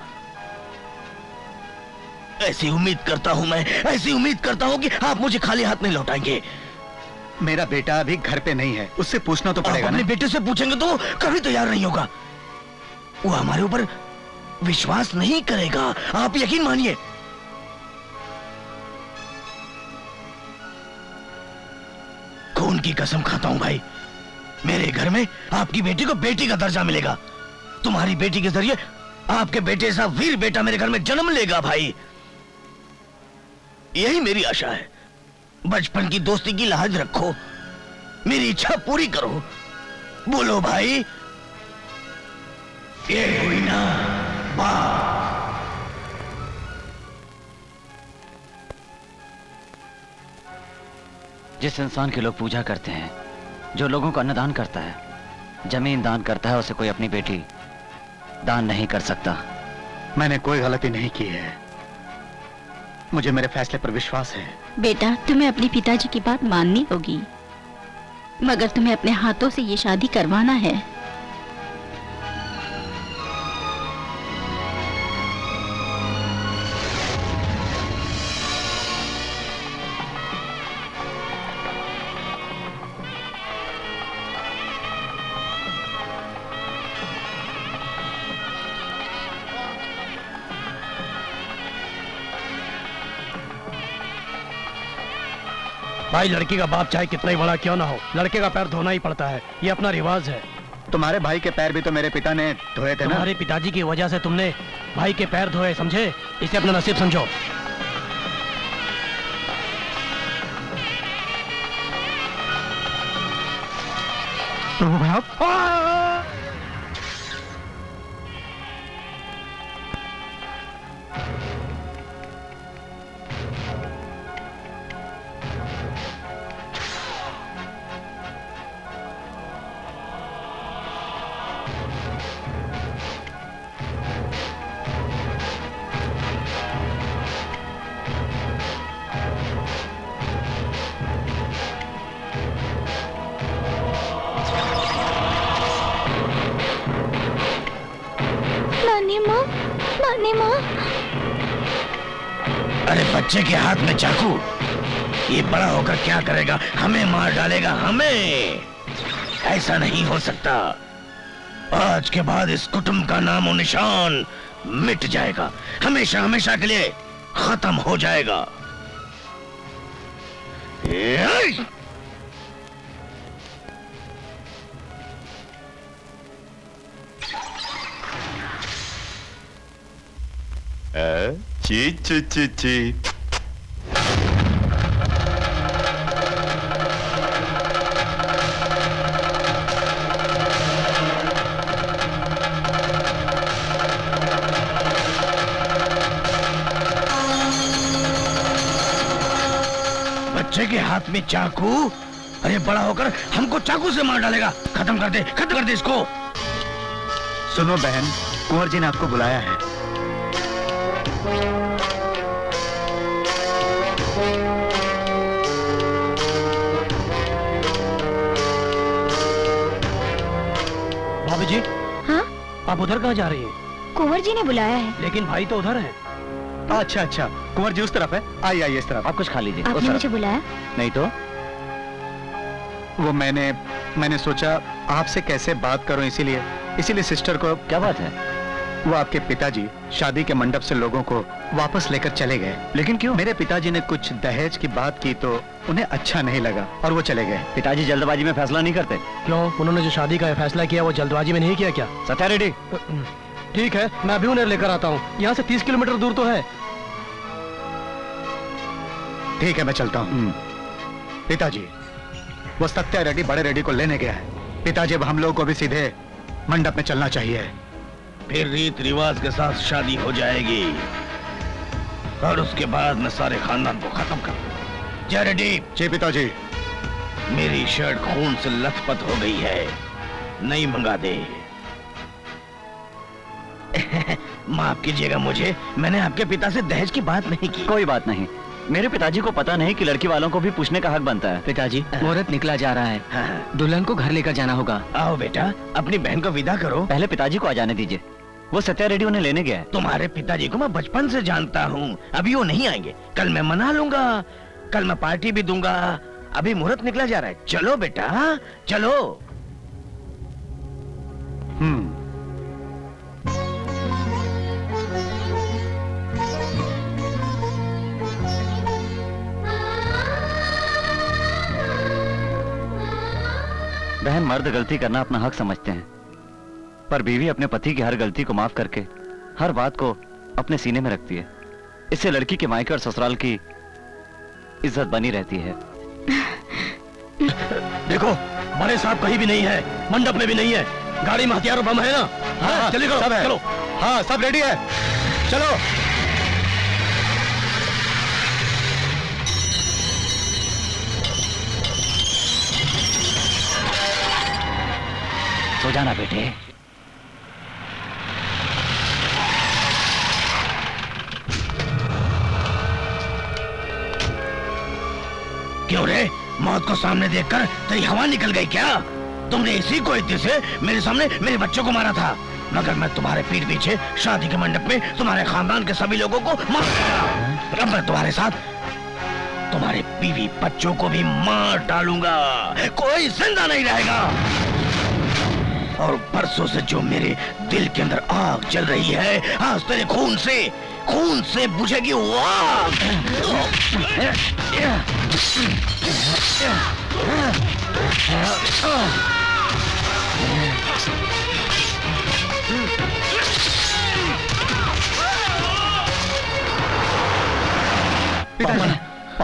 ऐसी उम्मीद करता हूं मैं, ऐसी उम्मीद करता हूं कि आप मुझे खाली हाथ नहीं लौटाएंगे। मेरा बेटा अभी घर पे नहीं है, उससे पूछना तो पड़ेगा अपने बेटे से पूछेंगे तो कभी तैयार नहीं होगा। वो हमारे ऊपर विश्वास नहीं करेगा, आप यकीन मानिए। खून की कसम खाता हूं भाई, मेरे घर में आपकी बेटी को बेटी का दर्जा मिलेगा। तुम्हारी बेटी के जरिए आपके बेटे सा वीर बेटा मेरे घर में जन्म लेगा भाई। यही मेरी आशा है। बचपन की दोस्ती की लाज रखो, मेरी इच्छा पूरी करो। बोलो भाई, ये हुई ना बात। जिस इंसान के लोग पूजा करते हैं, जो लोगों को अन्नदान करता है, जमीन दान करता है, उसे कोई अपनी बेटी दान नहीं कर सकता। मैंने कोई गलती नहीं की है, मुझे मेरे फैसले पर विश्वास है। बेटा, तुम्हें अपने पिताजी की बात माननी होगी, मगर तुम्हें अपने हाथों से ये शादी करवाना है। भाई, लड़की का बाप चाहे कितना ही बड़ा क्यों ना हो, लड़के का पैर धोना ही पड़ता है, ये अपना रिवाज है। तुम्हारे भाई के पैर भी तो मेरे पिता ने धोए थे ना। तुम्हारे पिताजी की वजह से तुमने भाई के पैर धोए, समझे? इसे अपना नसीब समझो। प्रभु भाई आप बच्चे के हाथ में चाकू, ये बड़ा होकर क्या करेगा? हमें मार डालेगा, हमें। ऐसा नहीं हो सकता। आज के बाद इस कुटुंब का नामो निशान मिट जाएगा, हमेशा हमेशा के लिए खत्म हो जाएगा। ची ची ची ची। बच्चे के हाथ में चाकू, अरे बड़ा होकर हमको चाकू से मार डालेगा। खत्म कर दे, खत्म कर दे इसको। सुनो बहन, कुंवर जी ने आपको बुलाया है। भाभी जी, हाँ? आप उधर कहाँ जा रही हैं? कुंवर जी ने बुलाया है। लेकिन भाई तो उधर है। अच्छा अच्छा, कुंवर जी उस तरफ है। आइए आइए इस तरफ। आप कुछ खा लीजिए। आपने मुझे बुलाया? नहीं तो वो मैंने सोचा आपसे कैसे बात करूं, इसीलिए सिस्टर को। क्या बात है? वो आपके पिताजी शादी के मंडप से लोगों को वापस लेकर चले गए। लेकिन क्यों? मेरे पिताजी ने कुछ दहेज की बात की तो उन्हें अच्छा नहीं लगा और वो चले गए। पिताजी जल्दबाजी में फैसला नहीं करते। क्यों? उन्होंने जो शादी का फैसला किया वो जल्दबाजी में नहीं किया क्या? सत्या रेड्डी, ठीक है, मैं अभी उन्हें लेकर आता हूँ। यहाँ से 30 किलोमीटर दूर तो है। ठीक है, मैं चलता हूँ। पिताजी, वो सत्या रेड्डी बड़े रेड्डी को लेने गया है। पिताजी, अब हम लोगों को भी सीधे मंडप में चलना चाहिए। फिर रीत रिवाज के साथ शादी हो जाएगी और उसके बाद मैं सारे खानदान को खत्म कर दूंगा। जय रेड्डी। जी पिताजी। मेरी शर्ट खून से लथपथ हो गई है, नई मंगा दे। माफ कीजिएगा मुझे, मैंने आपके पिता से दहेज की बात नहीं की। कोई बात नहीं, मेरे पिताजी को पता नहीं कि लड़की वालों को भी पूछने का हक बनता है। पिताजी, मुहूर्त निकला जा रहा है, दुल्हन को घर लेकर जाना होगा। आओ बेटा, अपनी बहन को विदा करो। पहले पिताजी को आ जाने दीजिए, वो सत्या रेड्डी उन्हें लेने गया है। तुम्हारे पिताजी को मैं बचपन से जानता हूँ, अभी वो नहीं आएंगे। कल मैं मना लूंगा, कल मैं पार्टी भी दूंगा। अभी मुहूर्त निकला जा रहा है, चलो बेटा चलो। बहन, मर्द गलती करना अपना हक समझते हैं, पर बीवी अपने पति की हर गलती को माफ करके हर बात को अपने सीने में रखती है। इससे लड़की के मायके और ससुराल की इज्जत बनी रहती है। देखो, बड़े साहब कहीं भी नहीं है, मंडप में भी नहीं है। गाड़ी में हथियार और बम है ना? हाँ, चलिए करो, सब है। चलो। हाँ, सब रेडी है, चलो। सो जाना बेटे। क्यों रे, मौत को सामने देखकर तेरी हवा निकल गई क्या? तुमने इसी को इतने से मेरे सामने मेरे बच्चों को मारा था, मगर मैं तुम्हारे पीठ पीछे शादी के मंडप में तुम्हारे खानदान के सभी लोगों को मार डाला। अब मैं तुम्हारे साथ तुम्हारे बीवी बच्चों को भी मार डालूंगा, कोई जिंदा नहीं रहेगा। और परसों से जो मेरे दिल के अंदर आग जल रही है, आज तेरे खून से बुझेगी वो आग।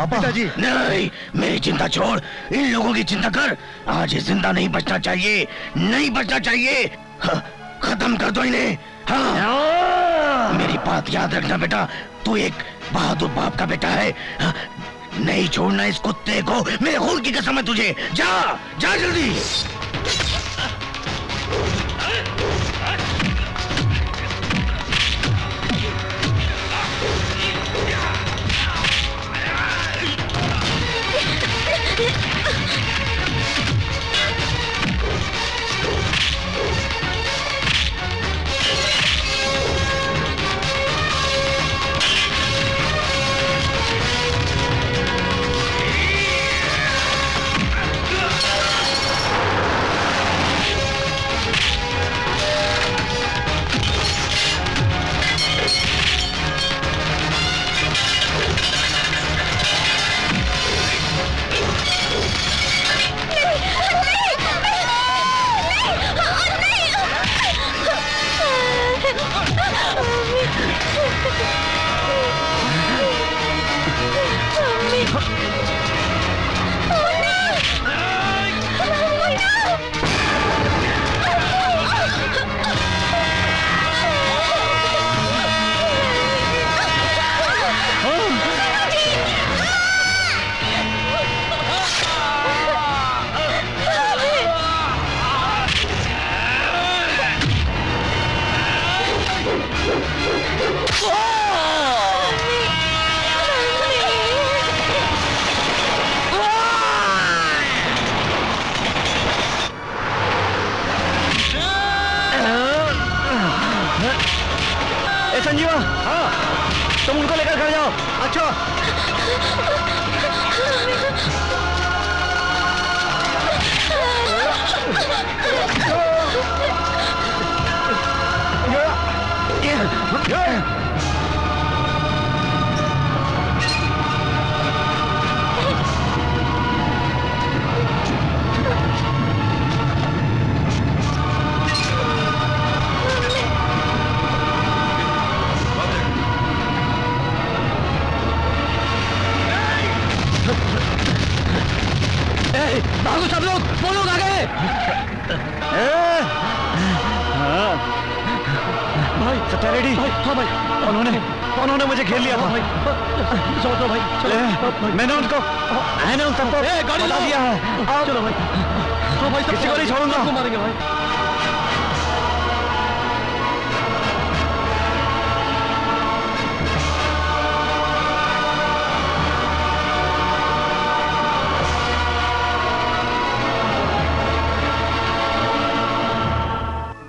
पिताजी, नहीं, मेरी चिंता छोड़, इन लोगों की चिंता कर। आज ये जिंदा नहीं बचना चाहिए, नहीं बचना चाहिए। खत्म कर दो इन्हें। हाँ, मेरी बात याद रखना बेटा, तू एक बहादुर बाप का बेटा है। नहीं छोड़ना इस कुत्ते को, मेरे खून की कसम है तुझे। जा जा जल्दी। बच्चों। भागो सब लोग, वो लोग आ गए। भाई सत्या रेडी। हाँ भाई, उन्होंने मुझे घेर लिया था भाई। चलो भाई, चलो। मैंने उनको सबको बता दिया है। चलो भाई, हाँ भाई, किसी को नहीं छोड़ूंगा। मारेंगे भाई।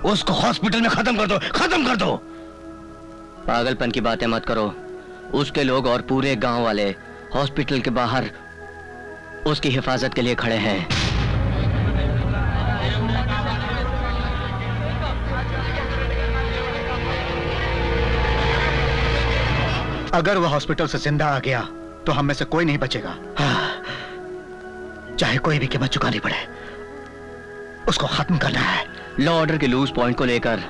उसको हॉस्पिटल में खत्म कर दो, खत्म कर दो। पागलपन की बातें मत करो। उसके लोग और पूरे गांव वाले हॉस्पिटल के बाहर उसकी हिफाजत के लिए खड़े हैं। अगर वह हॉस्पिटल से जिंदा आ गया तो हम में से कोई नहीं बचेगा। चाहे कोई भी कीमत चुकानी पड़े, उसको खत्म करना है। लॉ ऑर्डर के लूज पॉइंट को लेकर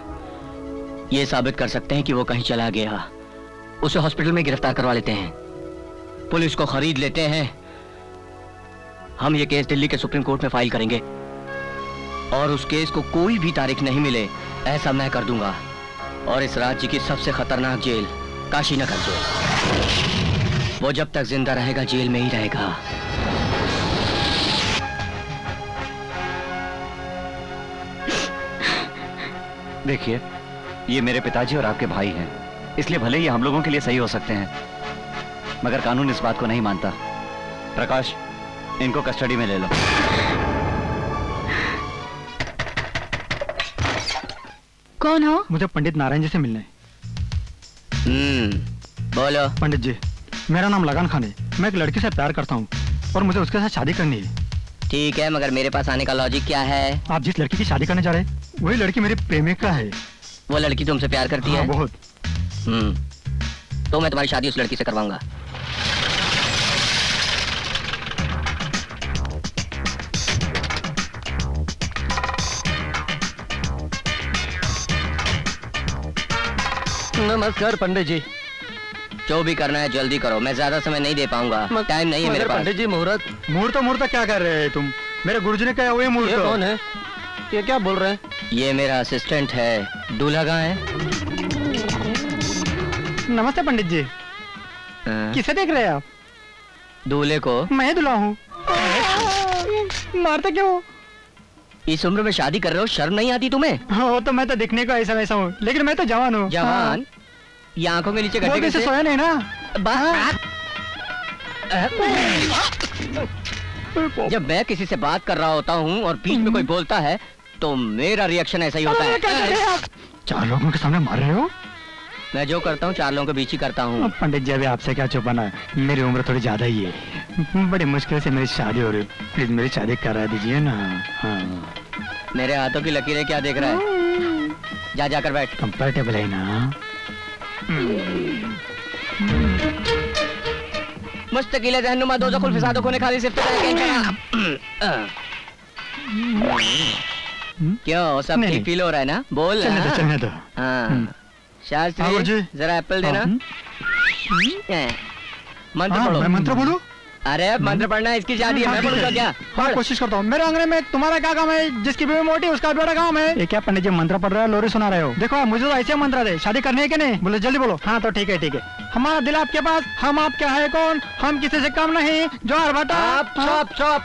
यह साबित कर सकते हैं कि वो कहीं चला गया। उसे हॉस्पिटल में गिरफ्तार करवा लेते हैं, पुलिस को खरीद लेते हैं। हम ये केस दिल्ली के सुप्रीम कोर्ट में फाइल करेंगे और उस केस को कोई भी तारीख नहीं मिले ऐसा मैं कर दूंगा। और इस राज्य की सबसे खतरनाक जेल काशीनगर जेल, वो जब तक जिंदा रहेगा जेल में ही रहेगा। देखिए, ये मेरे पिताजी और आपके भाई हैं, इसलिए भले ही हम लोगों के लिए सही हो सकते हैं, मगर कानून इस बात को नहीं मानता। प्रकाश, इनको कस्टडी में ले लो। कौन हो? मुझे पंडित नारायण जी से मिलना है। बोलो। पंडित जी, मेरा नाम लगान खान है। मैं एक लड़की से प्यार करता हूँ और मुझे उसके साथ शादी करनी है। ठीक है, मगर मेरे पास आने का लॉजिक क्या है? आप जिस लड़की की शादी करने जा रहे हैं वही लड़की मेरी प्रेमिका है। वो लड़की तुमसे प्यार करती है? बहुत। तो मैं तुम्हारी शादी उस लड़की से करवाऊंगा। नमस्कार पंडित जी। जो भी करना है जल्दी करो, मैं ज्यादा समय नहीं दे पाऊंगा, टाइम नहीं है मेरे पास। पंडित जी, मुहूर्त क्या कर रहे हैं तुम? मेरे गुरुजी ने कहा वही मुहूर्त। ये कौन है? ये क्या बोल रहे हैं? ये मेरा असिस्टेंट है। दूल्हा कहाँ है? नमस्ते पंडित जी। किसे देख रहे हैं आप? दूल्हे को। मैं दूल्हा हूँ। मारते क्यों? इस उम्र में शादी कर रहे हो, शर्म नहीं आती तुम्हें? हो तो मैं तो दिखने को ऐसा वैसा हूँ, लेकिन मैं तो जवान हूँ। जवान? ये आंखों के नीचे गड्ढे कैसे? सोया नहीं ना। जब मैं किसी से बात कर रहा होता हूँ और बीच में कोई बोलता है तो मेरा रिएक्शन ऐसा ही होता है। 4 लोगों के सामने मार रहे हो? मैं जो करता हूँ 4 लोगों के बीच ही करता हूँ। पंडित जी, अभी आपसे क्या छुपाना है, मेरी उम्र थोड़ी ज्यादा ही है। बड़ी मुश्किल से मेरी शादी हो रही है, प्लीज मेरी शादी करा दीजिए ना। हाँ। मेरे हाथों की लकीरें क्या देख रहा है? जा जाकर बैठ। कंफर्टेबल है ना? मुस्तकिल रहनुमा दो जखुल फिसादो कोने खाली सिर्फ क्यों, सब ठीक फील हो रहा है ना? बोल। चलने दो। हाँ शास्त्री, जरा एप्पल देना। मंत्र पढ़ो। मैं मंत्र बोलूं? अरे मंत्र पढ़ना है, इसकी शादी है, मैं पढ़ूंगा क्या? हाँ, कोशिश करता हूँ। मेरे अंगने में तुम्हारा क्या काम है? जिसकी बीवी मोटी उसका बड़ा काम है। ये क्या पंडित जी मंत्र पढ़ रहे हो, लोरी सुना रहे हो? देखो मुझे तो ऐसे मंत्र दे, शादी करनी है कि नहीं? बोलो जल्दी बोलो। हाँ तो ठीक है ठीक है। हमारा दिल आपके पास, हम आपके है कौन, हम किसी से कम नहीं। जोर बता। चुप।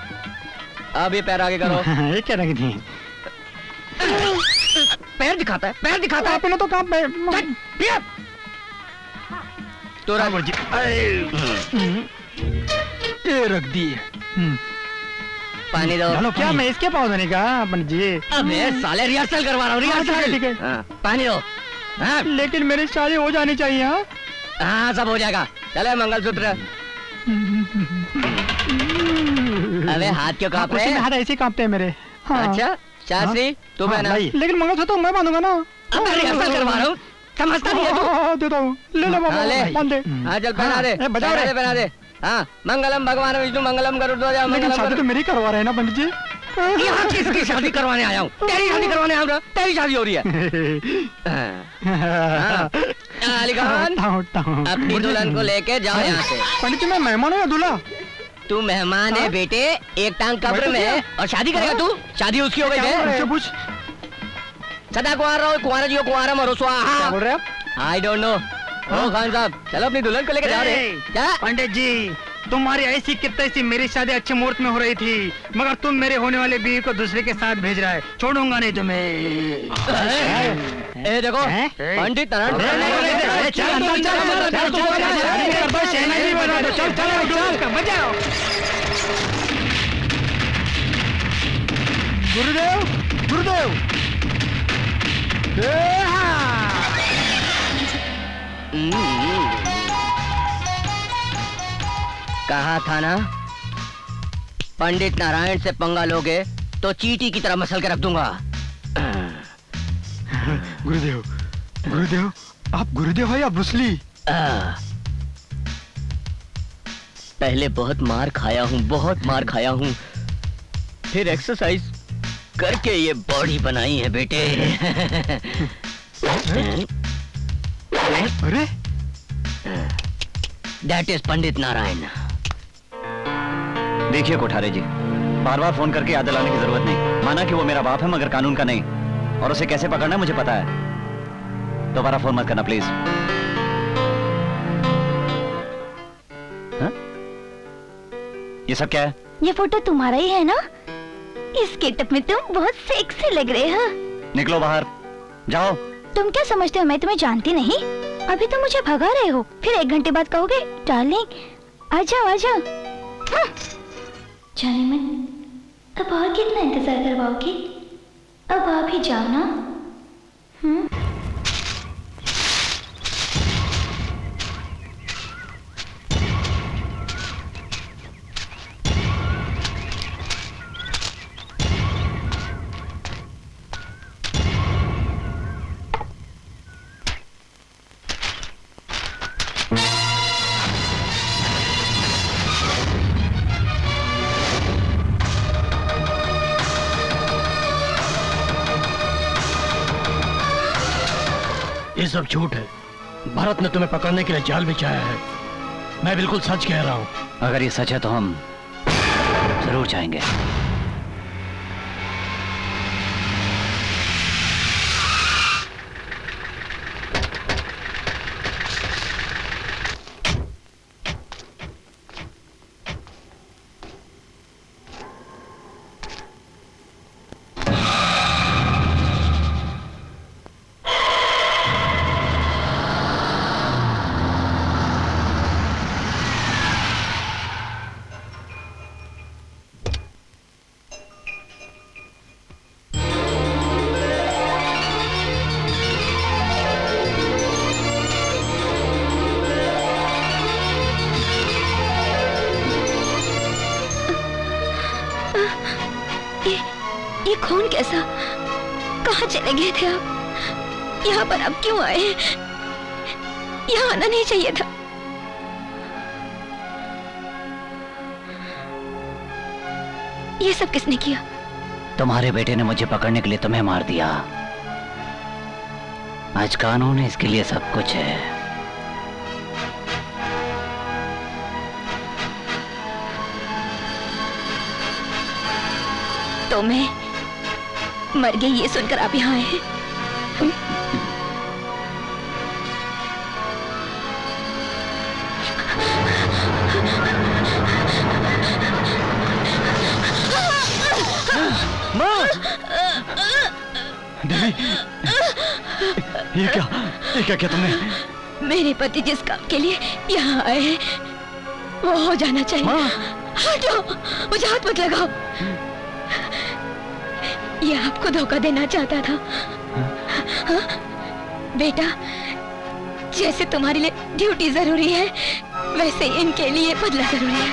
अब ये पैर आगे करो। ये क्या रखी थी? पैर दिखाता है, पैर दिखाता है। आपने तो काम तो ये रख दी। पानी दो। क्या मैं इसके पाँव धोने का? पंडित जी अबे साले रिहर्सल करवा रहा हूँ, रिहर्सल। ठीक है। पानी दो। लेकिन मेरी शादी हो जानी चाहिए। हाँ सब हो जाएगा, चले मंगलसूत्र। अरे हाथ क्यों कांप रहे हैं? हाथ ऐसे कांपते हैं मेरे। हाँ। अच्छा शास्त्री तू पहना। लेकिन मंगलसूत्र मैं बांधूंगा ना। अब रिहर्सल करवा रहा हूँ, समझता नहीं है तू? देता हूँ, ले ले बाबा, बांध दे। हाँ चल पहना दे, बजाओ रे। पहना दे। हाँ मंगलम भगवान विष्णु मंगलम गरुड़ध्वज लेकिन मंगलम। शादी तो मेरी करवा रहे हैं ना पंडित जी। यहाँ किसकी शादी करवाने आया हूँ? तेरी शादी करवाने आया हूँ। तेरी शादी हो रही है। अली खान अपनी दुल्हन को लेके जाओ यहाँ से। पंडित जी मैं मेहमान हूँ या दूल्हा? तू मेहमान है बेटे, एक टांग कब्र में है और शादी करेगा तू? शादी उसकी हो गई है। सदा कुंवारा रहो, कुंवारा जियो कुंवारा मरो स्वाहा। क्या बोल रहे हैं आप? I don't know. ओ खान साहब चलो अपनी दुल्हन को लेके जा रहे। क्या पंडित जी तुम्हारी ऐसी कितनी सी मेरी शादी अच्छे मुहूर्त में हो रही थी, मगर तुम मेरे होने वाले बीवी को दूसरे के साथ भेज रहा है। छोड़ूंगा नहीं तुम्हें। ए देखो पंडित गुरुदेव गुरुदेव कहा था ना पंडित नारायण से पंगा लोगे तो चींटी की तरह मसल के रख दूंगा। गुरुदेव गुरुदेव आप गुरुदेव हो या ब्रूसली? पहले बहुत मार खाया हूँ, बहुत मार खाया हूँ, फिर एक्सरसाइज करके ये बॉडी बनाई है बेटे। अरे दैट इज पंडित नारायण। देखिए कोठारे जी, बार बार फोन करके याद दिलाने की जरूरत नहीं। माना कि वो मेरा बाप है मगर कानून का नहीं, और उसे कैसे पकड़ना मुझे पता है। दोबारा फोन मत करना प्लीज। हाँ? ये सब क्या है? ये फोटो तुम्हारा ही है ना? इस गेटअप में तुम बहुत सेक्सी लग रहे हो। निकलो बाहर, जाओ। तुम क्या समझते हो मैं तुम्हें जानती नहीं? अभी तो मुझे भगा रहे हो, फिर 1 घंटे बाद कहोगे डार्लिंग आ जाओ आ जाओ। जाने मन, अब और कितना इंतजार करवाओगे? अब आप ही जाओ ना। ये सब झूठ है। भारत ने तुम्हें पकड़ने के लिए जाल बिछाया है। मैं बिल्कुल सच कह रहा हूँ। अगर ये सच है तो हम जरूर जाएंगे। ये खून कैसा? कहाँ चले गए थे आप? यहाँ पर आप क्यों आए? यहाँ आना नहीं चाहिए था। ये सब किसने किया? तुम्हारे बेटे ने मुझे पकड़ने के लिए तुम्हें मार दिया। आज कानून है, इसके लिए सब कुछ है। तो मैं मर गई ये सुनकर आप यहाँ आए हैं? देवी, ये क्या किया तुमने? मेरे पति जिस काम के लिए यहाँ आए हैं वो हो जाना चाहिए। हटो, मुझे हाथ मत लगाओ। ये आपको धोखा देना चाहता था। हाँ? बेटा, जैसे तुम्हारे लिए ड्यूटी जरूरी है वैसे इनके लिए बदला जरूरी है।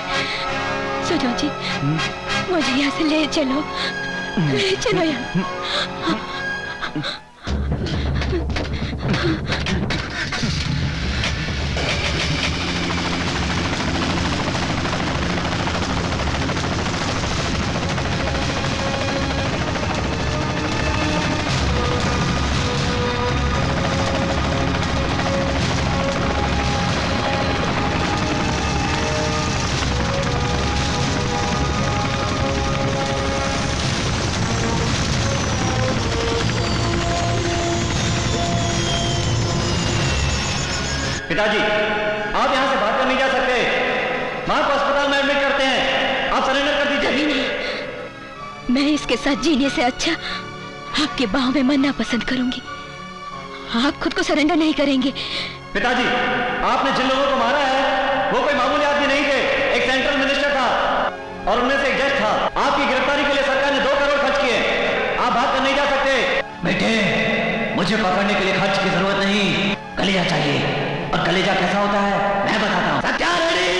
सुनो जी, मुझे यहाँ से ले चलो, ले चलो यहाँ। पिताजी, आप यहाँ से भाग कर नहीं जा सकते। मां को अस्पताल में एडमिट करते हैं। आप सरेंडर कर दीजिए। नहीं, मैं इसके साथ जीने से अच्छा आपके बाहों में मरना पसंद करूंगी। आप खुद को सरेंडर नहीं करेंगे। पिताजी, आपने जिन लोगों को मारा है वो कोई मामूली आदमी नहीं थे। एक सेंट्रल मिनिस्टर था और उनमें से एक जज था। आपकी गिरफ्तारी के लिए सरकार ने 2 करोड़ खर्च किए। आप भाग कर नहीं जा सकते। बेटे, मुझे पकड़ने के लिए खर्च की जरूरत नहीं, कलेजा चाहिए। और कलेजा कैसा होता है मैं बताता हूँ। सत्या रेडी।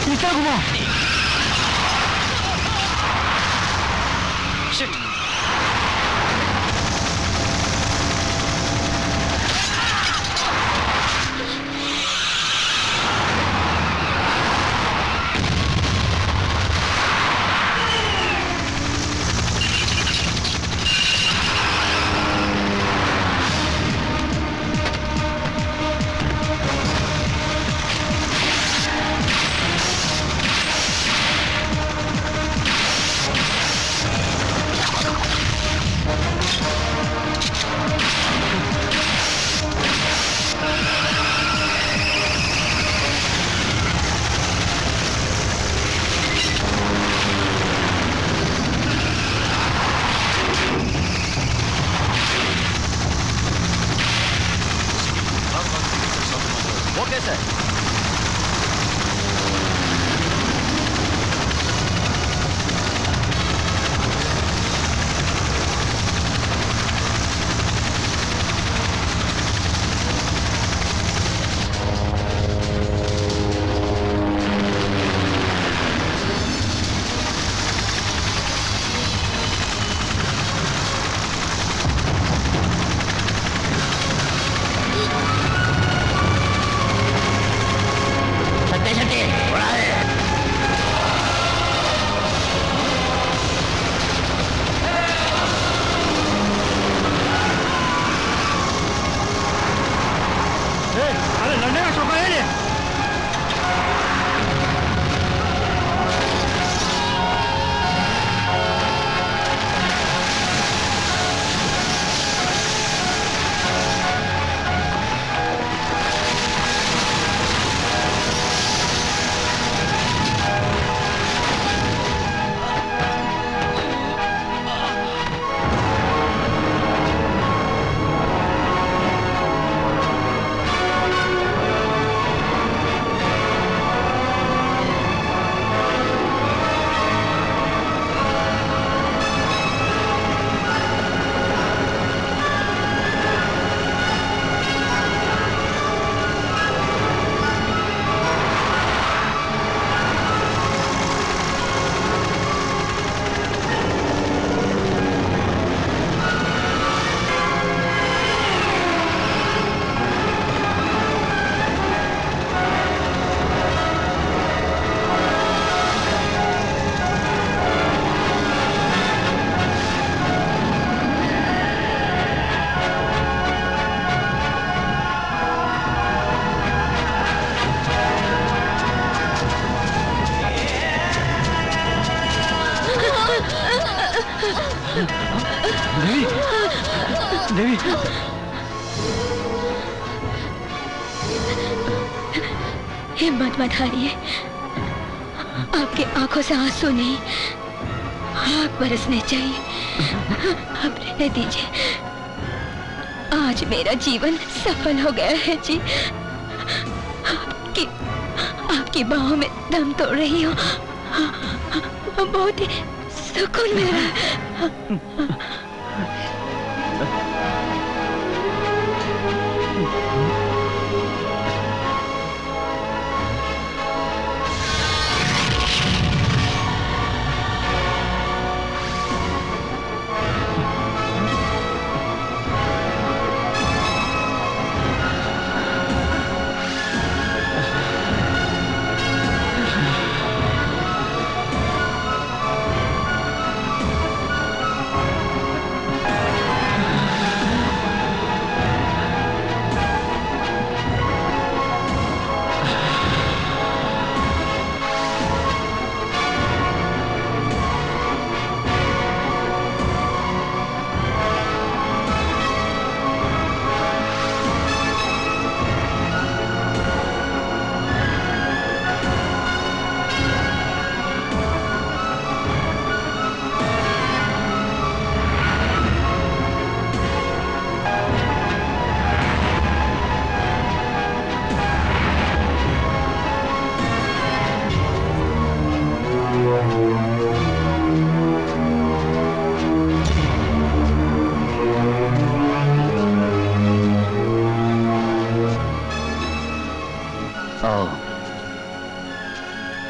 पीछे घुमाओ। देवी, देवी, हिम्मत मत हारिए। आपके आंखों से आंसू नहीं, आग बरसने चाहिए। अब रहने दीजिए। आज मेरा जीवन सफल हो गया है जी। आपकी बाहों में दम तोड़ रही हूँ। बहुत ही सुकून मिल रहा है।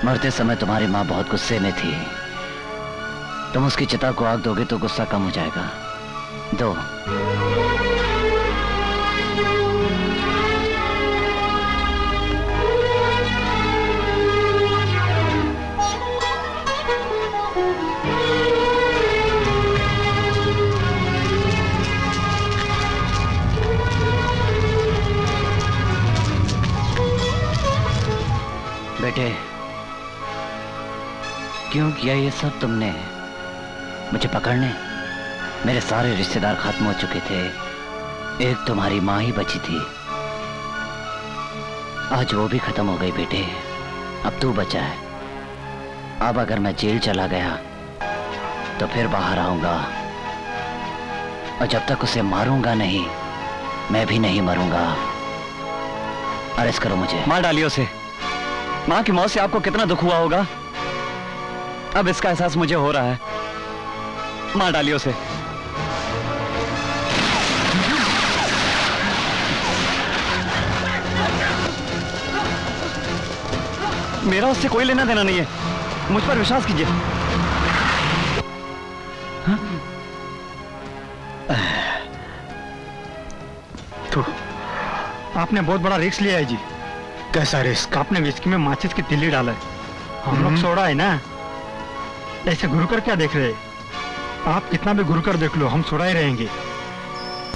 मरते समय तुम्हारी माँ बहुत गुस्से में थी। तुम उसकी चिता को आग दोगे तो गुस्सा कम हो जाएगा। दो। बेटे, क्यों किया ये सब तुमने? मुझे पकड़ने? मेरे सारे रिश्तेदार खत्म हो चुके थे, एक तुम्हारी माँ ही बची थी। आज वो भी खत्म हो गई बेटे, अब तू बचा है। अब अगर मैं जेल चला गया तो फिर बाहर आऊंगा, और जब तक उसे मारूंगा नहीं, मैं भी नहीं मरूंगा। अरेस्ट करो मुझे। मार डालिए उसे। माँ की मौत से आपको कितना दुख हुआ होगा, अब इसका एहसास मुझे हो रहा है। मार डालिए उसे। मेरा उससे कोई लेना देना नहीं है, मुझ पर विश्वास कीजिए। तो आपने बहुत बड़ा रिस्क लिया है जी। कैसा रिस्क? आपने विस्की में माचिस की तिल्ली डाला है। हम लोग सोड़ा है ना, ऐसे घुर कर क्या देख रहे हैं? आप कितना भी घुर कर देख लो, हम सोड़ा ही रहेंगे।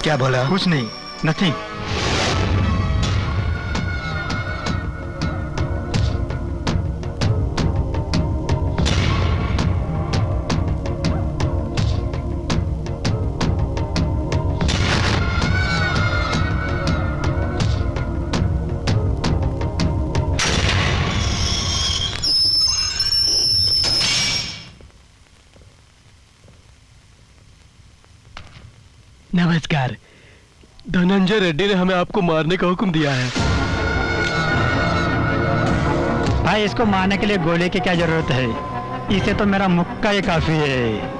क्या बोला? कुछ नहीं, नथिंग। नमस्कार। धनंजय रेड्डी ने हमें आपको मारने का हुक्म दिया है। भाई, इसको मारने के लिए गोली की क्या जरूरत है? इसे तो मेरा मुक्का ही काफी है।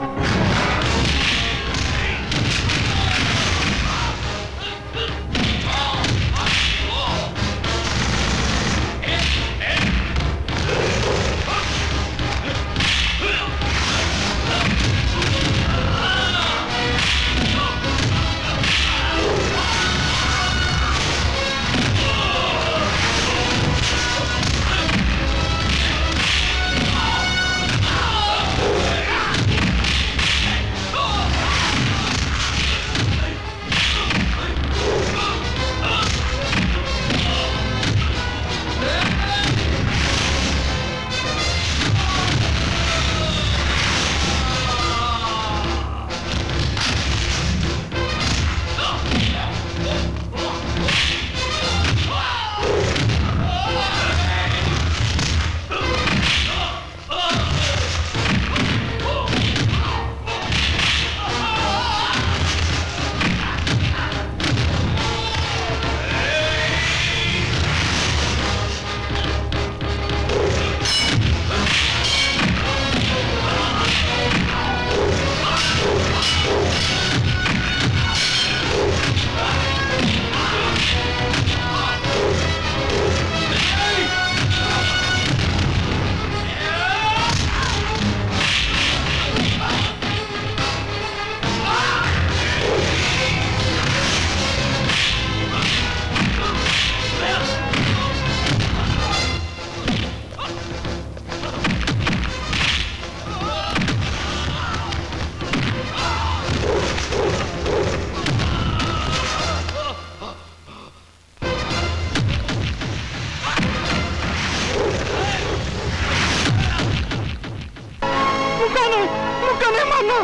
नहीं, मुक्का नहीं मारना।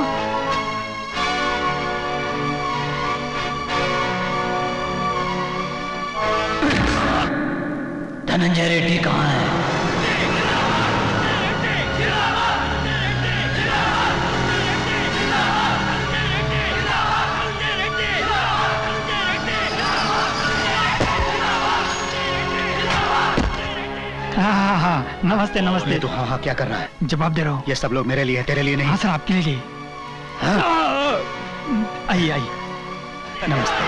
धनंजय रेड्डी कहाँ है? हाँ, नमस्ते नमस्ते। तू हाँ हाँ क्या कर रहा है? जवाब दे रहा हूँ। ये सब लोग मेरे लिए, तेरे लिए नहीं। हाँ सर, आपके लिए। आइए आइए। नमस्ते।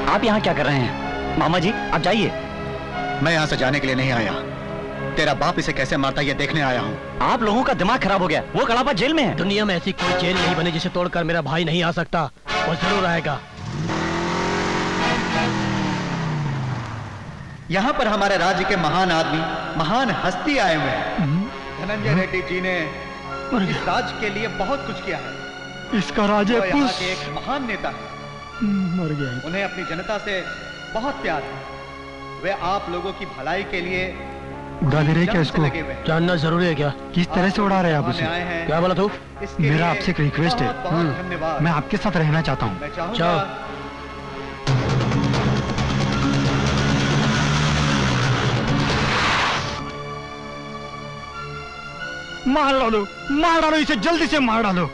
आप यहाँ क्या कर रहे हैं? मामा जी आप जाइए। मैं यहाँ से जाने के लिए नहीं आया, तेरा बाप इसे कैसे मारता ये देखने आया हूँ। आप लोगों का दिमाग खराब हो गया, वो कड़ापा जेल में है। दुनिया में ऐसी कोई जेल नहीं बनी जिसे तोड़कर मेरा भाई नहीं आ सकता, वो जरूर आएगा। यहाँ पर हमारे राज्य के महान आदमी, महान हस्ती आए हुए हैं। धनंजय रेड्डी जी ने इस राज्य के लिए बहुत कुछ किया है। इसका राजा यहाँ के एक महान नेता है, मर गया। उन्हें अपनी जनता से बहुत प्यार है। वे आप लोगों की भलाई के लिए उड़ा दे रहे क्या इसको? जानना जरूरी है क्या? किस तरह से उड़ा रहे हैं आप उसे? क्या बोला तू? मेरा आपसे एक रिक्वेस्ट है, मैं आपके साथ रहना चाहता हूँ। जाओ। मार डालो, मार डालो इसे, जल्दी से मार डालो।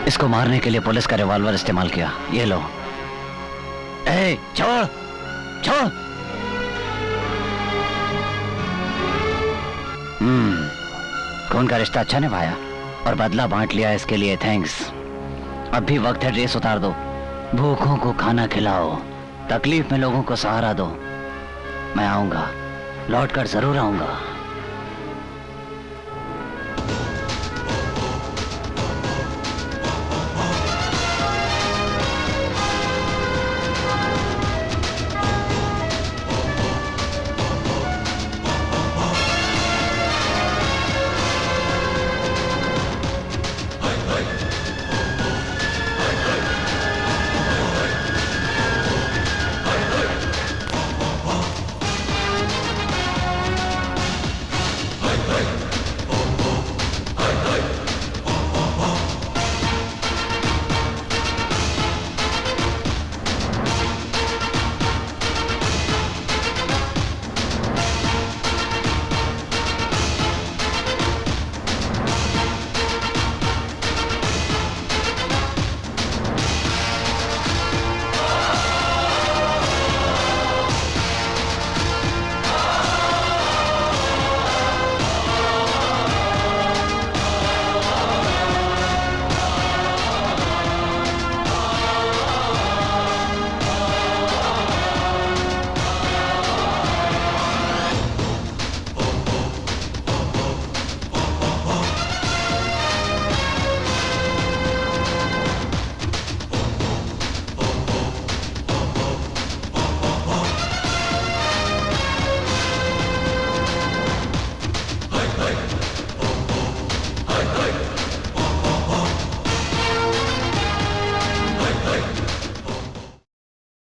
इसको मारने के लिए पुलिस का रिवॉल्वर इस्तेमाल किया। ये लो। ए, छोड़ छोड़। खून का रिश्ता अच्छा निभाया और बदला बांट लिया, इसके लिए थैंक्स। अब भी वक्त है ड्रेस उतार दो, भूखों को खाना खिलाओ, तकलीफ में लोगों को सहारा दो। मैं आऊंगा, लौट कर जरूर आऊंगा।